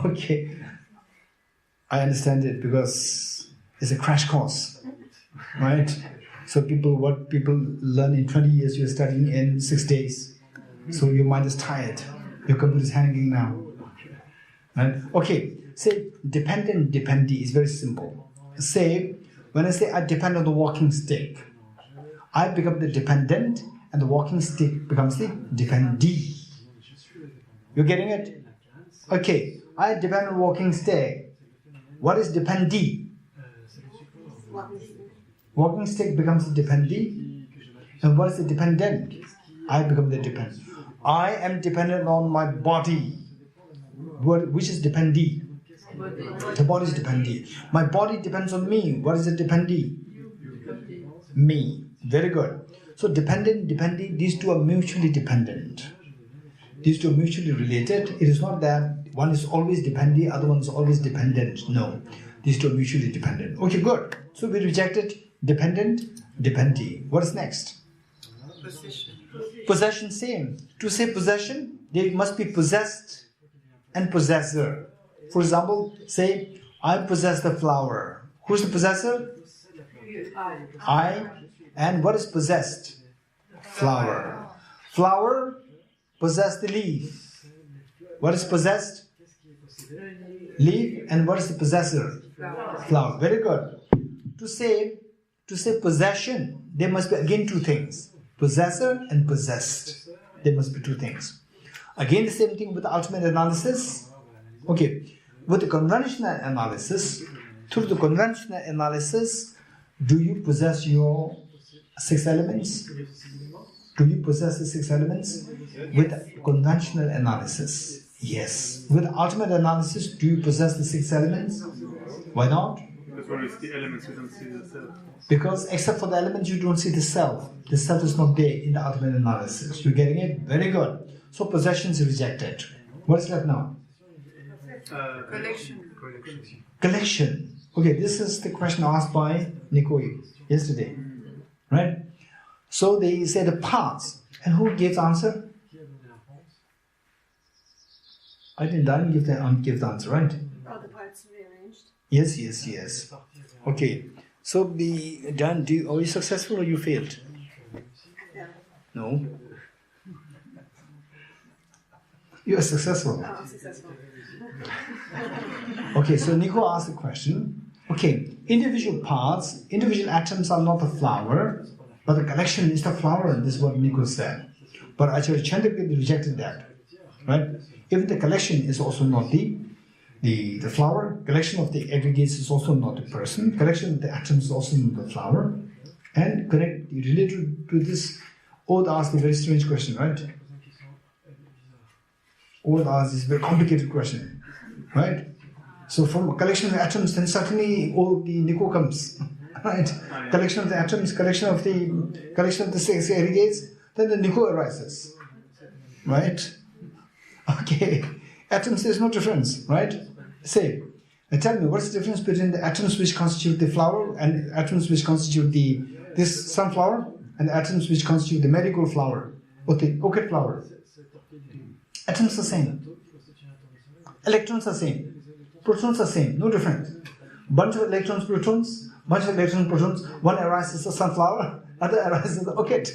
Okay. I understand it because it's a crash course. Right? So what people learn in 20 years, you're studying in 6 days. So your mind is tired. Your computer is hanging now. Right? Okay. Say dependent, dependee is very simple. Say, when I say I depend on the walking stick, I become the dependent and the walking stick becomes the dependee. You're getting it? Okay. I depend on walking stick. What is dependee? Walking stick becomes the dependee. And what is the dependent? I become the dependent. I am dependent on my body. Which is dependee? The body is dependee. My body depends on me. What is the dependee? Me. Very good. So dependent, dependent, these two are mutually dependent. These two are mutually related. It is not that one is always dependent, other one is always dependent. No. These two are mutually dependent. Okay, good. So we rejected dependent, dependee. What is next? Possession. Possession, same. To say possession, they must be possessed and possessor. For example, say, I possess the flower. Who's the possessor? I. And what is possessed? Flower. Flower possess the leaf. What is possessed? Leaf. And what is the possessor? Flower. Very good. To say possession, there must be again two things. Possessor and possessed. There must be two things. Again the same thing with the ultimate analysis. Okay. With the conventional analysis, through the conventional analysis, do you possess your 6 elements? Do you possess the 6 elements? With conventional analysis, yes. With ultimate analysis, do you possess the 6 elements? Why not? Because when we see the elements, we don't see the self. Because except for the elements, you don't see the self. The self is not there in the ultimate analysis. You're getting it? Very good. So possession is rejected. What is left now? Collection. Collection. Okay, this is the question asked by Nico yesterday. Right? So they say the parts. And who gave the answer? I didn't give the answer, right? All the parts rearranged. Yes. Okay. So Dan, are you successful or you failed? Yeah. No. You are successful. Oh, successful. Okay, so Nico asked the question. Okay, individual parts, individual atoms are not the flower, but the collection is the flower. This is what Nico said. But Acharya Chandrakirti rejected that. Right? Even the collection is also not the flower. Collection of the aggregates is also not the person. Collection of the atoms is also not the flower. And related to this, Ode asked a very strange question, right? Ode asked this very complicated question, right? So from a collection of atoms, then suddenly the Nico comes, right? Collection of the atoms, collection of the 6 aggregates, then the Nico arises, right? Okay, atoms, there's no difference, right? Say, tell me, what's the difference between the atoms which constitute the flower and atoms which constitute this sunflower and the atoms which constitute the marigold flower or the orchid flower? Atoms are same. Electrons are same. Protons are same. No difference. Bunch of electrons, protons. One arises as a sunflower, other arises as the orchid.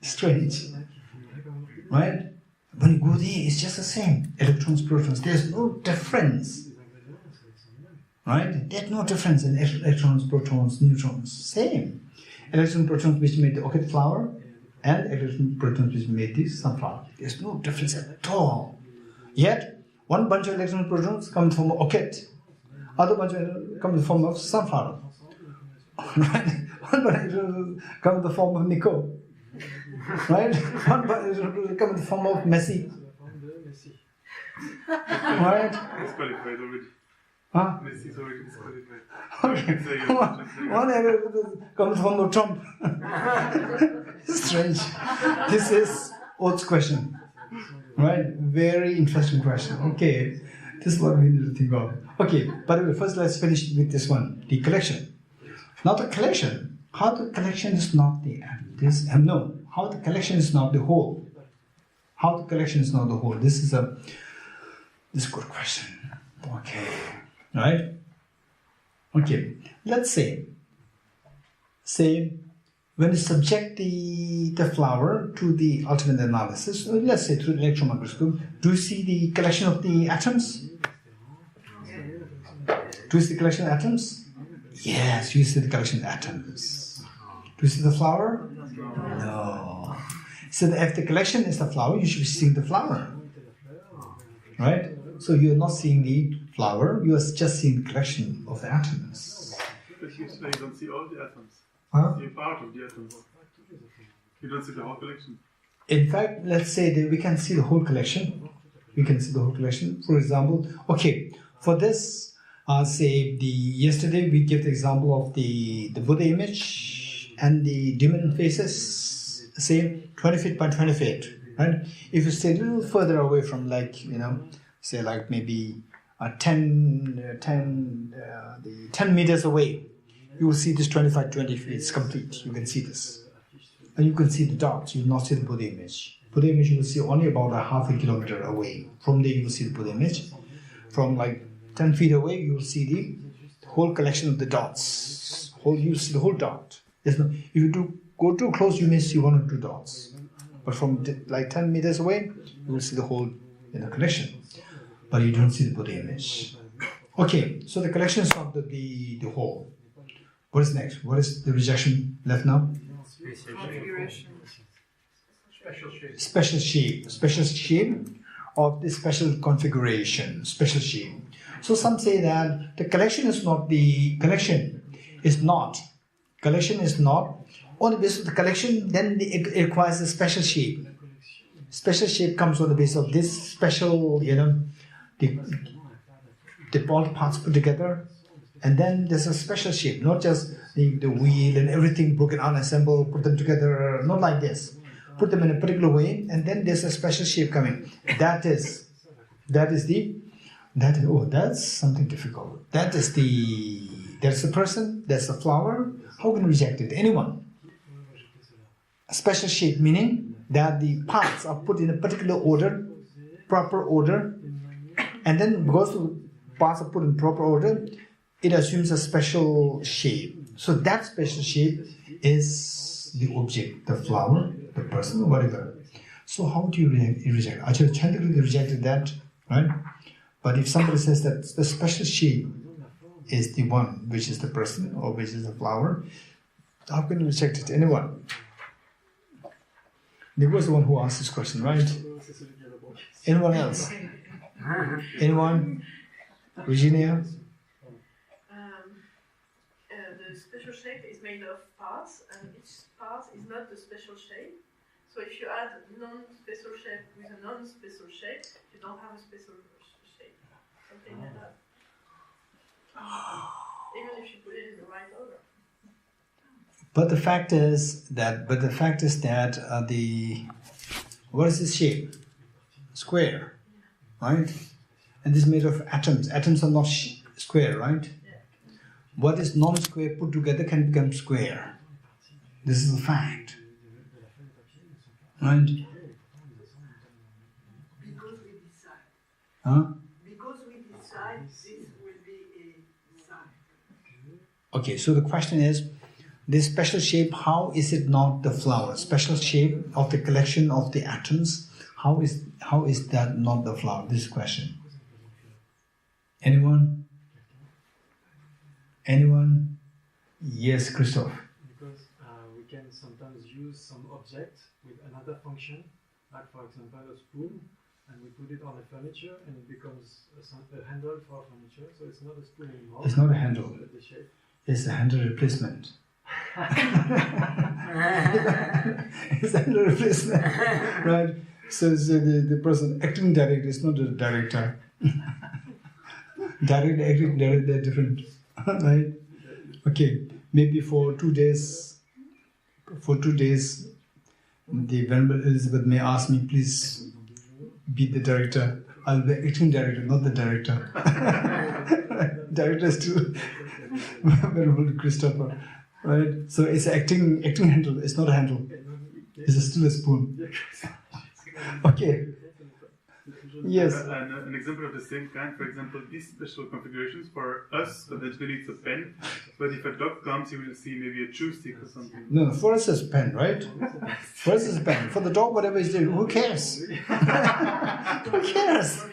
Strange, right? When you go there, it's just the same. Electrons, protons. There's no difference, right? There's no difference in electrons, protons, neutrons. Same. Electrons, protons which made the orchid flower, and electrons, protons which made the sunflower. There's no difference at all. Yet, one bunch of electrons, protons come from an orchid. Other bunch of electrons come in the form of sunflower. Right? One bunch of electrons come in the form of Nico. Right? One bunch of electrons come in the form of Messi. Right? Disqualified already. Huh? Messi is already disqualified. Okay. One electron comes from the Trump. Strange. This is Oates' question. Right? Very interesting question. Okay. This is what we need to think of. Okay. By the way, first let's finish with this one. The collection. Now the collection. How the collection is not how the collection is not the whole. How the collection is not the whole. This is a good question. Okay. Right? Okay. Let's say when you subject the flower to the ultimate analysis, let's say through the electron microscope, do you see the collection of the atoms? Do you see the collection of atoms? Yes, you see the collection of atoms. Do you see the flower? No. So if the collection is the flower, you should be seeing the flower. Right? So you are not seeing the flower, you are just seeing the collection of the atoms. But you say you don't see all the atoms. Huh? You see part of the atoms. You don't see the whole collection. In fact, let's say that we can see the whole collection. We can see the whole collection. For example, okay, for this, yesterday we gave the example of the Buddha image, and the demon faces, say 20 feet by 20 feet, right? If you stay a little further away from, like, say like maybe 10 meters away, you will see this 25-20 feet. It's complete. You can see this. And you can see the dots. You will not see the Buddha image. Buddha image you will see only about a half a kilometer away. From there you will see the Buddha image. From like 10 feet away, you will see the whole collection of the dots. You will see the whole dot. If you go too close, you may see one or two dots. But from like 10 meters away, you will see the whole collection. But you don't see the Buddha image. Okay, so the collection is not the whole. What is next? What is the rejection left now? Configuration. Special shape. Special shape of the special configuration. Special shape. So some say that the collection is not on the basis of the collection, then it requires a special shape. Special shape comes on the basis of this special, the all parts put together, and then there's a special shape, not just the wheel and everything broken out, assembled, put them together, not like this. Put them in a particular way, and then there's a special shape coming. That's something difficult. That's the person, that's the flower. How can you reject it? Anyone. A special shape meaning that the parts are put in a particular order, proper order, and then because the parts are put in proper order, it assumes a special shape. So that special shape is the object, the flower, the person, whatever. So how do you reject? Acharya Chandra rejected that, right? But if somebody says that the special shape is the one, which is the person or which is the flower, how can you reject it? Anyone? There was the one who asked this question, right? Anyone else? Anyone? Virginia? The special shape is made of parts, and each part is not the special shape. So if you add non-special shape with a non-special shape, you don't have a special shape. Something like that. Even if you put it in the right order. But the fact is that what is this shape? Square, right? And this is made of atoms. Atoms are not square, right? What is non-square put together can become square. This is a fact, right? Because we decide. Huh? Because we decide this will be a sign. Okay, so the question is, this special shape, how is it not the flower? Special shape of the collection of the atoms, how is that not the flower? This question. Anyone? Anyone? Yes, Christoph. Because we can sometimes use some object with another function, like for example a spoon, and we put it on a furniture and it becomes a handle for furniture, so it's not a spoon anymore. It's not a handle. The shape. It's a handle replacement. It's a handle replacement, right? So the person acting director is not the director. Direct, acting, direct, they're different, right? Okay, maybe for 2 days, the Venerable Elizabeth may ask me, please be the director. I'll be acting director, not the director. Director is still Venerable Christopher, right? So it's acting handle. It's not a handle. It's still a spoon. Okay. Yes. An example of the same kind, for example, these special configurations for us, eventually it's a pen, but if a dog comes, you will see maybe a chew stick or something. No, for us it's a pen, right? For us it's a pen. For the dog, whatever is doing, who cares? Who cares?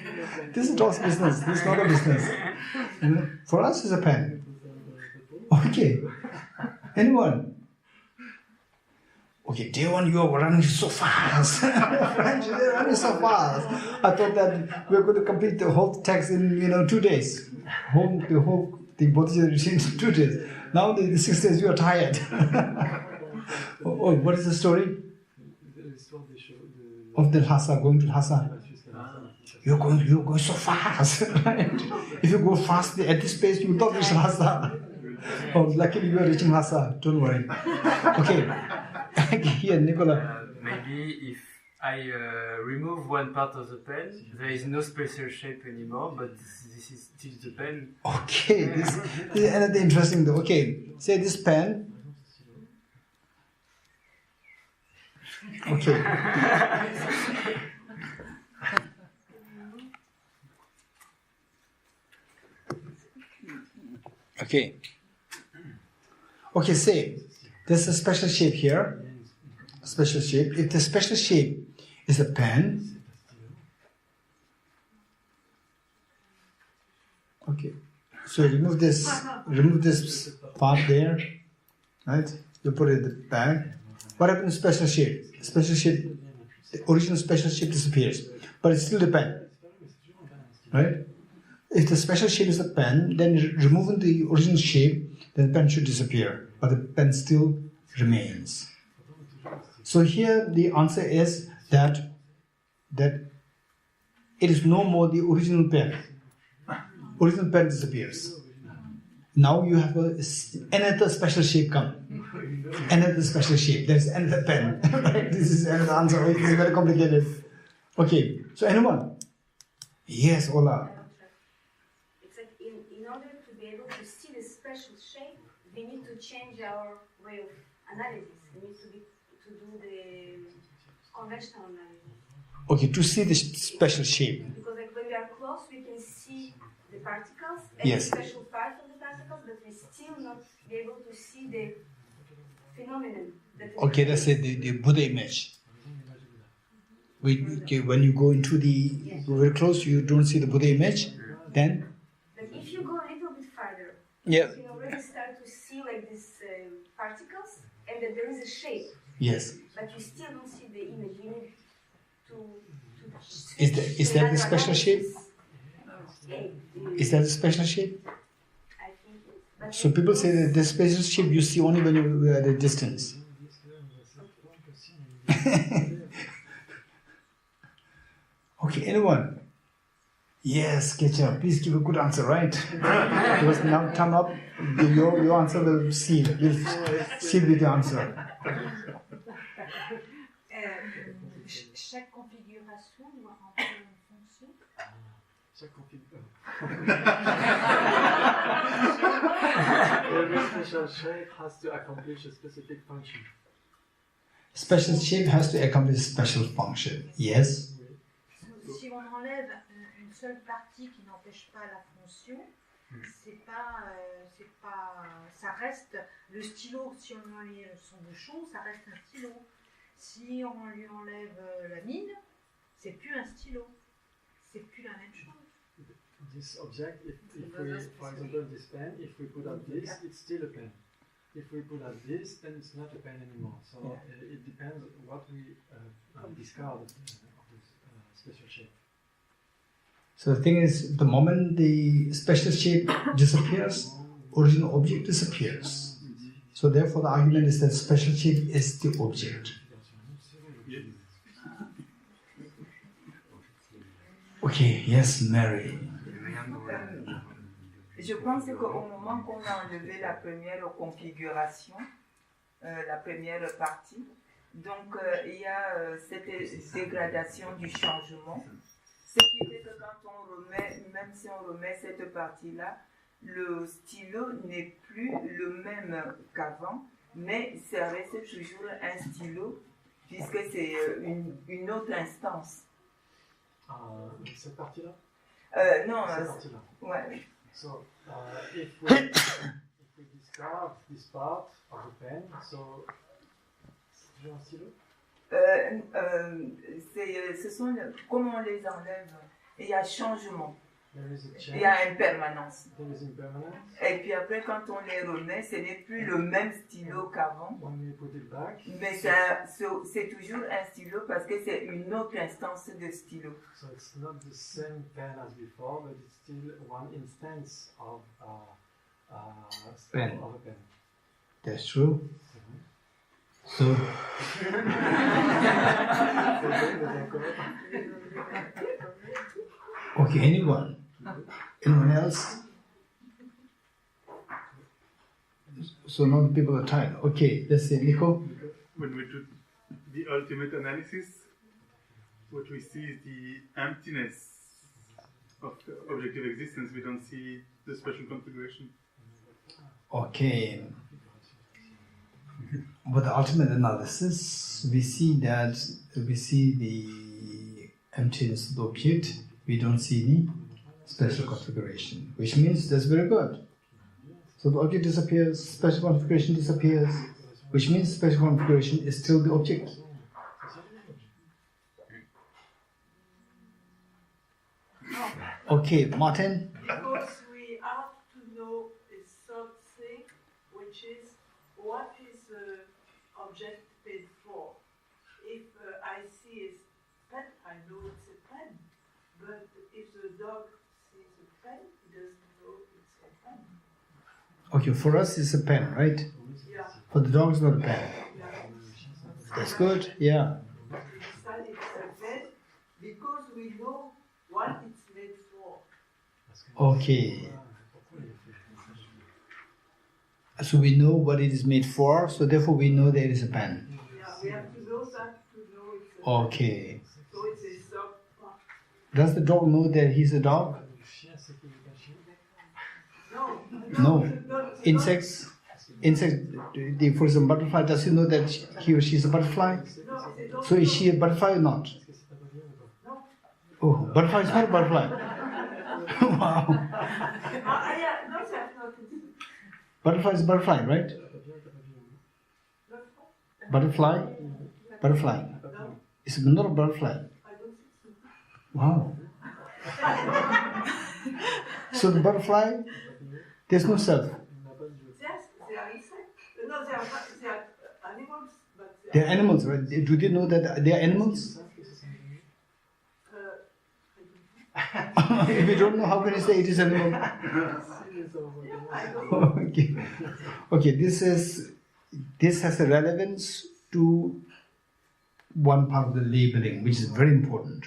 This is dog's business. This is not a business. For us it's a pen. Okay. Anyone? Okay, day one, you are running so fast. You're running so fast. I thought that we were going to complete the whole text in 2 days. The Bodhicittas in 2 days. Now the 6 days you are tired. Oh, what is the story? Of the Lhasa, going to Lhasa. You're going so fast. Right? If you go fast at this pace, you will not reach Lhasa. Oh, luckily you are reaching Lhasa. Don't worry. Okay. Here, Nicola. Maybe if I remove one part of the pen, there is no special shape anymore, but this is still the pen. Okay, this is another interesting though. Okay, say this pen. Okay. Okay. Okay, say there's a special shape here. A special shape. If the special shape is a pen, okay. So remove this part there, right? You put it in the bag. What happens to special shape? Special shape, the original special shape disappears, but it's still the pen, right? If the special shape is the pen, then removing the original shape, then the pen should disappear, but the pen still remains. So here the answer is that it is no more the original pen. Original pen disappears. Now you have another special shape come. Another special shape. There is another pen. This is another answer. It is very complicated. Okay. So anyone? Yes, Ola. It's like in order to be able to see the special shape, we need to change our way of analysis. We need to do the conventional analysis. Okay, to see the special shape. Because like when we are close, we can see the particles and Yes. the special part of the particles, but we still not be able to see the phenomenon. Okay, let's say the Buddha image. When you go into very close, you don't see the Buddha image. Then? But if you go a little bit farther, Yeah. you can already start to see like these particles, and that there is a shape. Yes. But you still don't see the image. You need to Is that the special shape? Yeah. Is that the special shape? I think but So people say that the special shape you see only when you are at a distance. Okay, anyone? Yes, Gueshe, please give a good answer, right? Because now time up, your answer will seal. Will seal with the answer. Chaque configuration doit remplir une fonction. Every special shape has to accomplish a specific function. Special shape has to accomplish special function. Yes? Si on enlève une seule partie qui n'empêche pas la fonction, ça reste le stylo. Si on lui enlève son bouchon, ça reste un stylo. Si on lui enlève la mine, c'est plus un stylo. C'est plus la même chose. This object, if we, for example, this pen, if we put out this, it's still a pen. If we put out this, then it's not a pen anymore. So it depends what we discard of this special shape. So the thing is, the moment the special shape disappears, original object disappears. So therefore the argument is that special shape is the object. Okay, yes, Mary. Je pense qu'au moment qu'on a enlevé la première configuration, la première partie, donc il y a cette dégradation du changement, ce qui fait que quand on remet, même si on remet cette partie-là, le stylo n'est plus le même qu'avant, mais ça reste toujours un stylo, puisque c'est une autre instance. Cette partie-là? Non, cette partie-là. Ouais. So, if we discard this part of the pen, so c'est toujours un stylo? Ce sont comment on les enlève, il y a changement, il y a a impermanence. impermanence. Et puis après, quand on les remet, ce n'est plus le même stylo qu'avant. Mais c'est toujours un stylo parce que c'est une autre instance de stylo. So it's not the same pen as before, but it's still one instance of pen. Of a pen. That's true. So, okay, anyone? Anyone else? So now the people are tired. Okay, let's see, Nico. When we do the ultimate analysis, what we see is the emptiness of objective existence. We don't see the special configuration. Okay. With the ultimate analysis, we see the emptiness of the object. We don't see the special configuration, which means that's very good. So the object disappears, special configuration disappears, which means special configuration is still the object. Okay, Martin? Because we have to know a something, which is what is the object paid for. If I see a pen, I know it's a pen. But if the dog sees a pen, he doesn't know it's a pen. Okay, for us it's a pen, right? Yeah. For the dog it's not a pen. Yeah. That's good, yeah. We decide it's a pen because we know what it's made for. Okay. So we know what it is made for, so therefore we know there is a pen. Yeah, we have to know that to know it's a Okay. pen. So it's a dog. Does the dog know that he's a dog? No. No. Insects? For example, butterfly, does he know that he or she is a butterfly? No, they don't So is know. she a butterfly or not? No. Oh, butterfly is not a butterfly. Wow. Yeah, no, that's not. Butterfly is a butterfly, right? Butterfly? Butterfly. No, It's not a butterfly. I don't think so. Wow. So the butterfly, there's no self. Yes, they are insects. No, they are not, they are animals, but They're animals, right? Do they know that they're animals? If you don't know, how can you say it is animal? I don't know. Okay. Okay, this has a relevance to one part of the labeling, which is very important.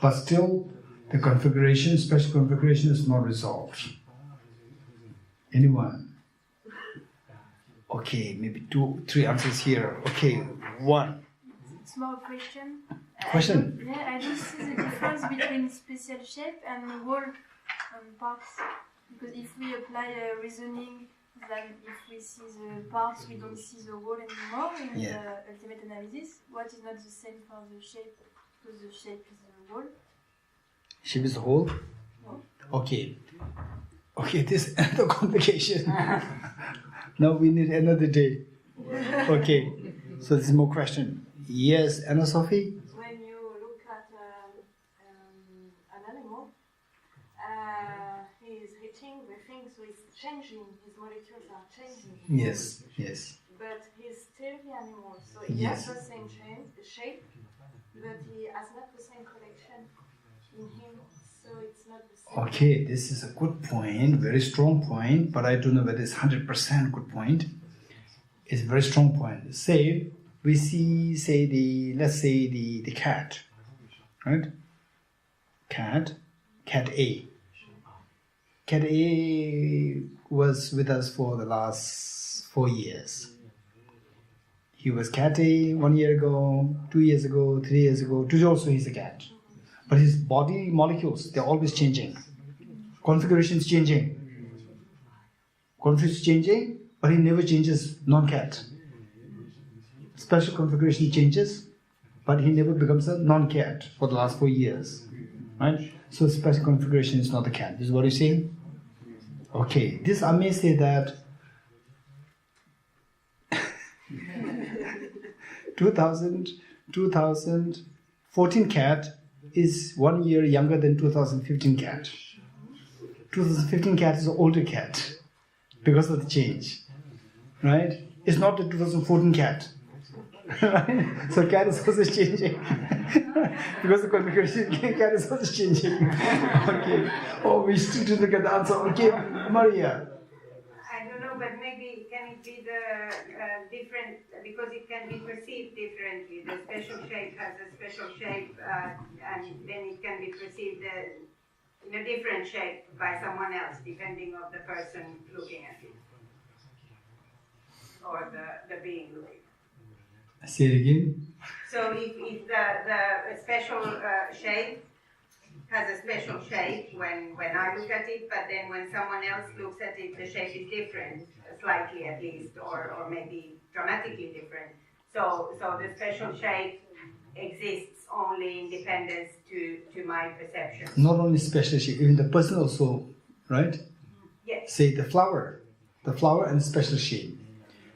But still, the configuration, special configuration, is not resolved. Anyone? Okay, maybe 2, 3 answers here. Okay, 1. Small question. Question? I don't see the difference between special shape and wall parts. Because if we apply reasoning, then if we see the parts, we don't see the wall anymore in the ultimate analysis. What is not the same for the shape? Because the shape is the wall. Shape is the whole? No. Okay. Okay, this is another complication. Now we need another day. Okay, so there's more question. Yes, Anna Sophie? When you look at an animal, he is hitting the thing, so it's changing, his molecules are changing. Yes, yes. But he's still the animal, so he Yes. has the same shape, but he has not the same collection in him, so it's not the same. Okay, this is a good point, very strong point, but I don't know whether it's 100% good point. It's a very strong point. Say, we see, let's say the cat, right? Cat A. Cat A was with us for the last 4 years. He was cat A 1 year ago, 2 years ago, 3 years ago. Today also he's a cat. But his body molecules, they're always changing. Configuration is changing. Configuration is changing, but he never changes non-cat. Special configuration changes, but he never becomes a non-cat for the last 4 years. Right? So special configuration is not a cat. This is what you're saying? Okay. This I may say that 2014 cat is 1 year younger than 2015 cat. 2015 cat is an older cat because of the change, right? It's not the 2014 cat, right? So cat is also changing because the configuration cat is also changing. Okay. Oh, we still didn't get the answer. Okay, Maria. I don't know, but maybe can it be the different, because it can be perceived differently. The special shape has a special shape, and then it can be perceived in a different shape by someone else, depending on the person looking at it. or the being looking. Say it again. So if the special shape has a special shape when I look at it, but then when someone else looks at it, the shape is different, slightly at least, or maybe dramatically different. So the special shape exists only in dependence to my perception. Not only special shape, even the person also, right? Yes. Say the flower and special shape.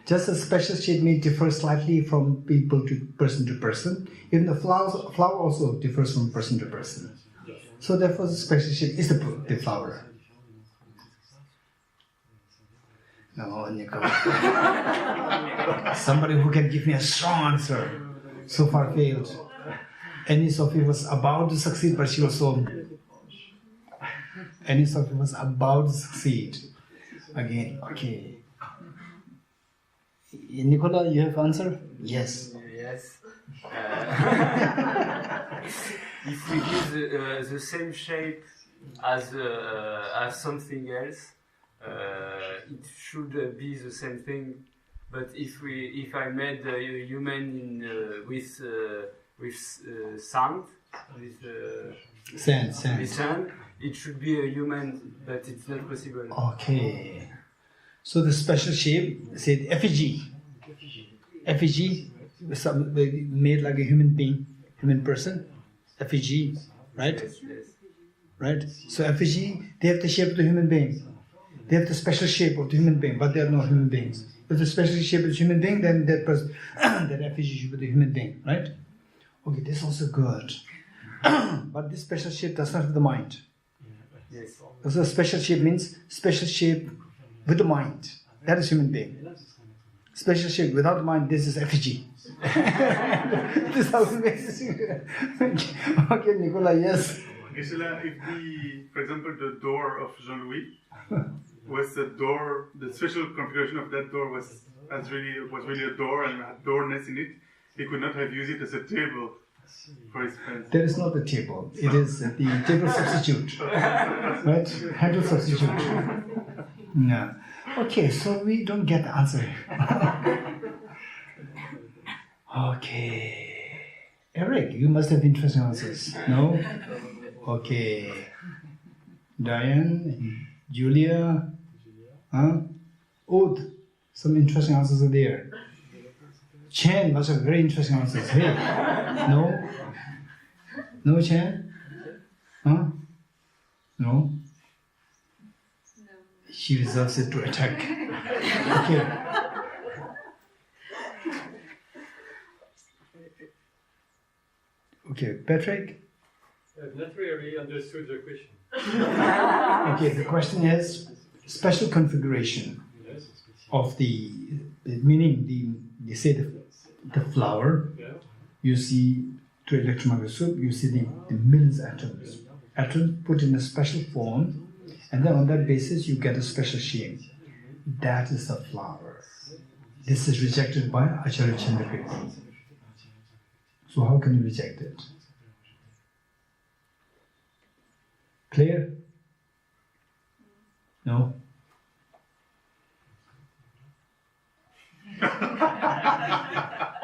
Just a special shape may differ slightly from people to person. Even the flower also differs from person to person. So therefore the special shape is the flower. No, Nicola. Somebody who can give me a strong answer. So far failed. Annie Sophie was about to succeed, but she was so... Annie Sophie was about to succeed. Again, okay. Nicola, you have answer? Yes. Yes. If we give the same shape as something else, it should be the same thing. But if I made a human with sand, with sand, it should be a human, but it's not possible. Okay. So the special shape, say effigy. Effigy, made like a human being, human person. Effigy, right? Yes, yes. Right? So effigy, they have the shape of the human being. They have the special shape of the human being, but they are not human beings. If the special shape is human being, then that person, that effigy should be the human being, right? Okay, this is also good. But this special shape does not have the mind. Yes. So special shape means special shape with the mind. That is human being. Special shape without the mind, this is effigy. This is how it makes it. Okay, Nicola, yes. Gisela, for example, the door of Jean-Louis was the door, the special configuration of that door was really a door and had doorness in it. He could not have used it as a table for his pens. There is not a table. It is the table substitute. Right? Handle substitute. Yeah. Okay, so we don't get the answer. Okay. Eric, you must have interesting answers. No? Okay. Diane, Julia, Oud, some interesting answers are there. Chen must have very interesting answers. Hey, no? No, Chen? Huh? No? She reserves it to attack. Okay. Okay, Patrick? I've not really understood the question. Okay, the question is special configuration of the meaning you say the flower. Yeah. You see through electron microscope, you see the millions of atoms. Atoms put in a special form, and then on that basis you get a special shape. That is the flower. This is rejected by Acharya Chandrakirti. So how can you reject it? Clear? No?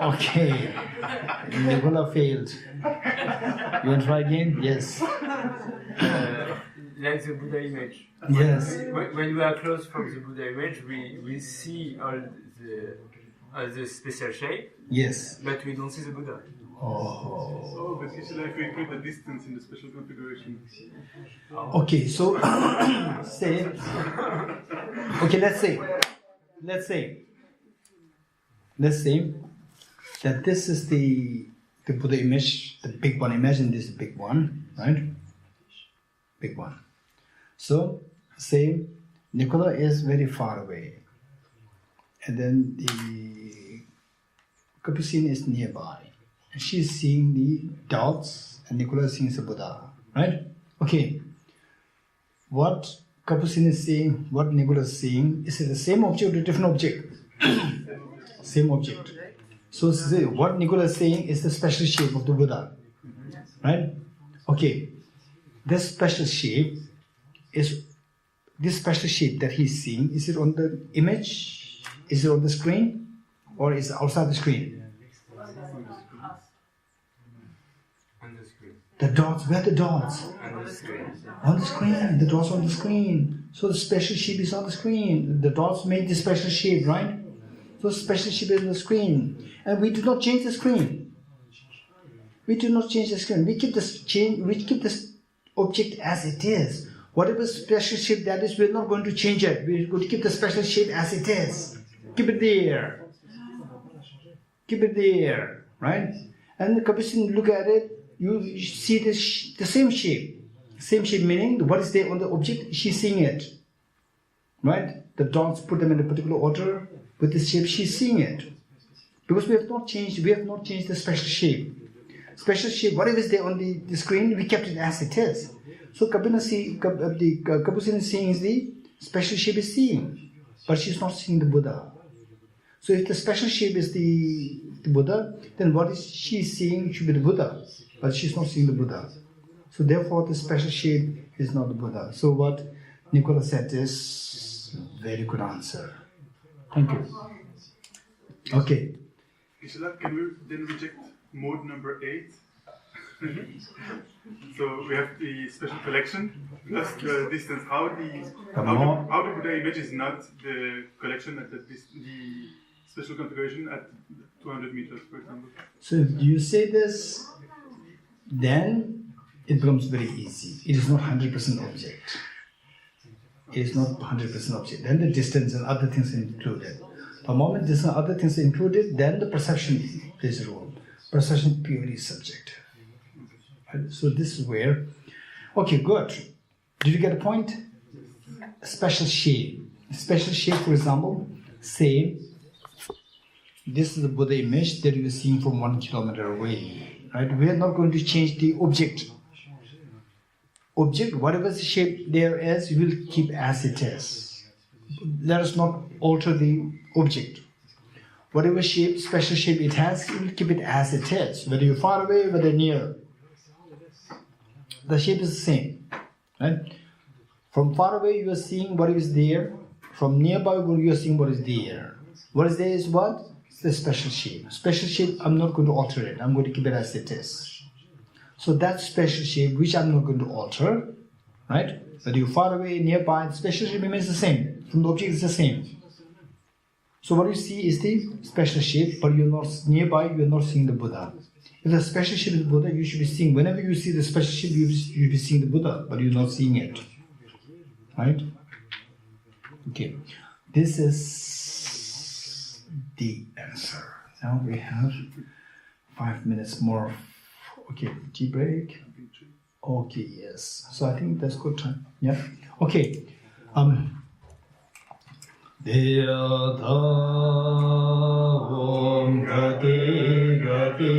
Okay. Nicola failed. You want to try again? Yes. Like the Buddha image. Yes. When we are close from the Buddha image, we see all the special shape. Yes. But we don't see the Buddha. Oh, but Gisela, if we include the distance in the special configuration. Okay, so say. Okay, let's say that this is the Buddha image, the big one. Imagine this big one, right? Big one. So say Nicola is very far away, and then the Capucine is nearby. And she's seeing the dots, and Nicola is seeing the Buddha, right? Okay. What Capucine is saying, what Nicola is saying, is it the same object or a different object? Same object. So what Nicola is saying is the special shape of the Buddha, right? Okay. This special shape that he's seeing, is it on the image? Is it on the screen or is it outside the screen? On the screen. The dots, where are the dots? On the screen. On the screen, the dots on the screen. So the special shape is on the screen. The dots make the special shape, right? So the special shape is on the screen. And we do not change the screen. We do not change the screen. We keep this object as it is. Whatever special shape that is, we're not going to change it. We're going to keep the special shape as it is. Keep it there. Keep it there, right? And the Kabir look at it, you see the same shape. Same shape meaning what is there on the object, she's seeing it. Right? The dots, put them in a particular order with the shape, she's seeing it. Because we have not changed the special shape. Special shape, whatever is there on the screen, we kept it as it is. So Kabir is seeing the special shape is seeing, but she's not seeing the Buddha. So if the special shape is the Buddha, then what is she seeing should be the Buddha, but she's not seeing the Buddha. So therefore the special shape is not the Buddha. So what Nicola said is very good answer. Thank you. Okay. Gueshe, can we then reject mode number 8? So we have the special collection plus the distance. How the Buddha image is not the collection at the special configuration at 200 meters, for example. So if you say this, then it becomes very easy. It is not 100% object. It is not 100% object. Then the distance and other things are included. The moment distance and other things are included, then the perception plays a role. Perception purely subjective. Right? So this is where, okay, good. Did you get a point? Special shape. Special shape, for example, say, this is the Buddha image that you are seeing from 1 kilometer away. Right? We are not going to change the object. Object, whatever the shape there is, we will keep as it is. Let us not alter the object. Whatever shape, special shape it has, we will keep it as it is. Whether you're far away, whether near. The shape is the same. Right? From far away, you are seeing what is there. From nearby, you are seeing what is there. What is there is what? It's the special shape. Special shape, I'm not going to alter it. I'm going to keep it as it is. So that special shape, which I'm not going to alter, right? Whether you're far away, nearby, the special shape remains the same. From the object, it's the same. So what you see is the special shape, but you're not nearby, you're not seeing the Buddha. If the special shape is Buddha, you should be seeing, whenever you see the special shape, you'll be seeing the Buddha, but you're not seeing it. Right? Okay. This is the answer. Now we have 5 minutes more. Okay, tea break. Okay, yes. So I think that's good time. Yeah. Okay. Deyata Om Gati Gati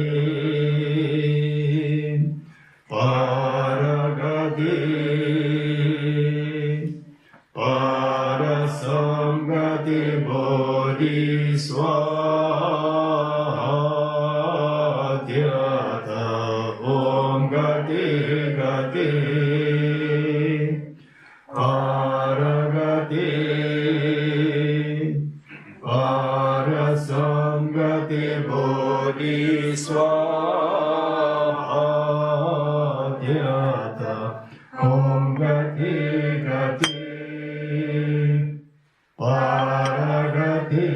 Paragati Parasangati Bodhiswaha Deyata Om Gati Gati Paragati Parasangati Bodhiswaha Dhyata Om Gati Gati Paragati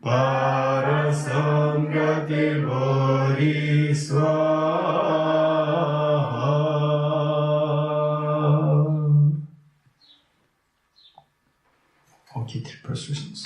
Parasangati Bodhiswaha. Okay, 3 persuasions.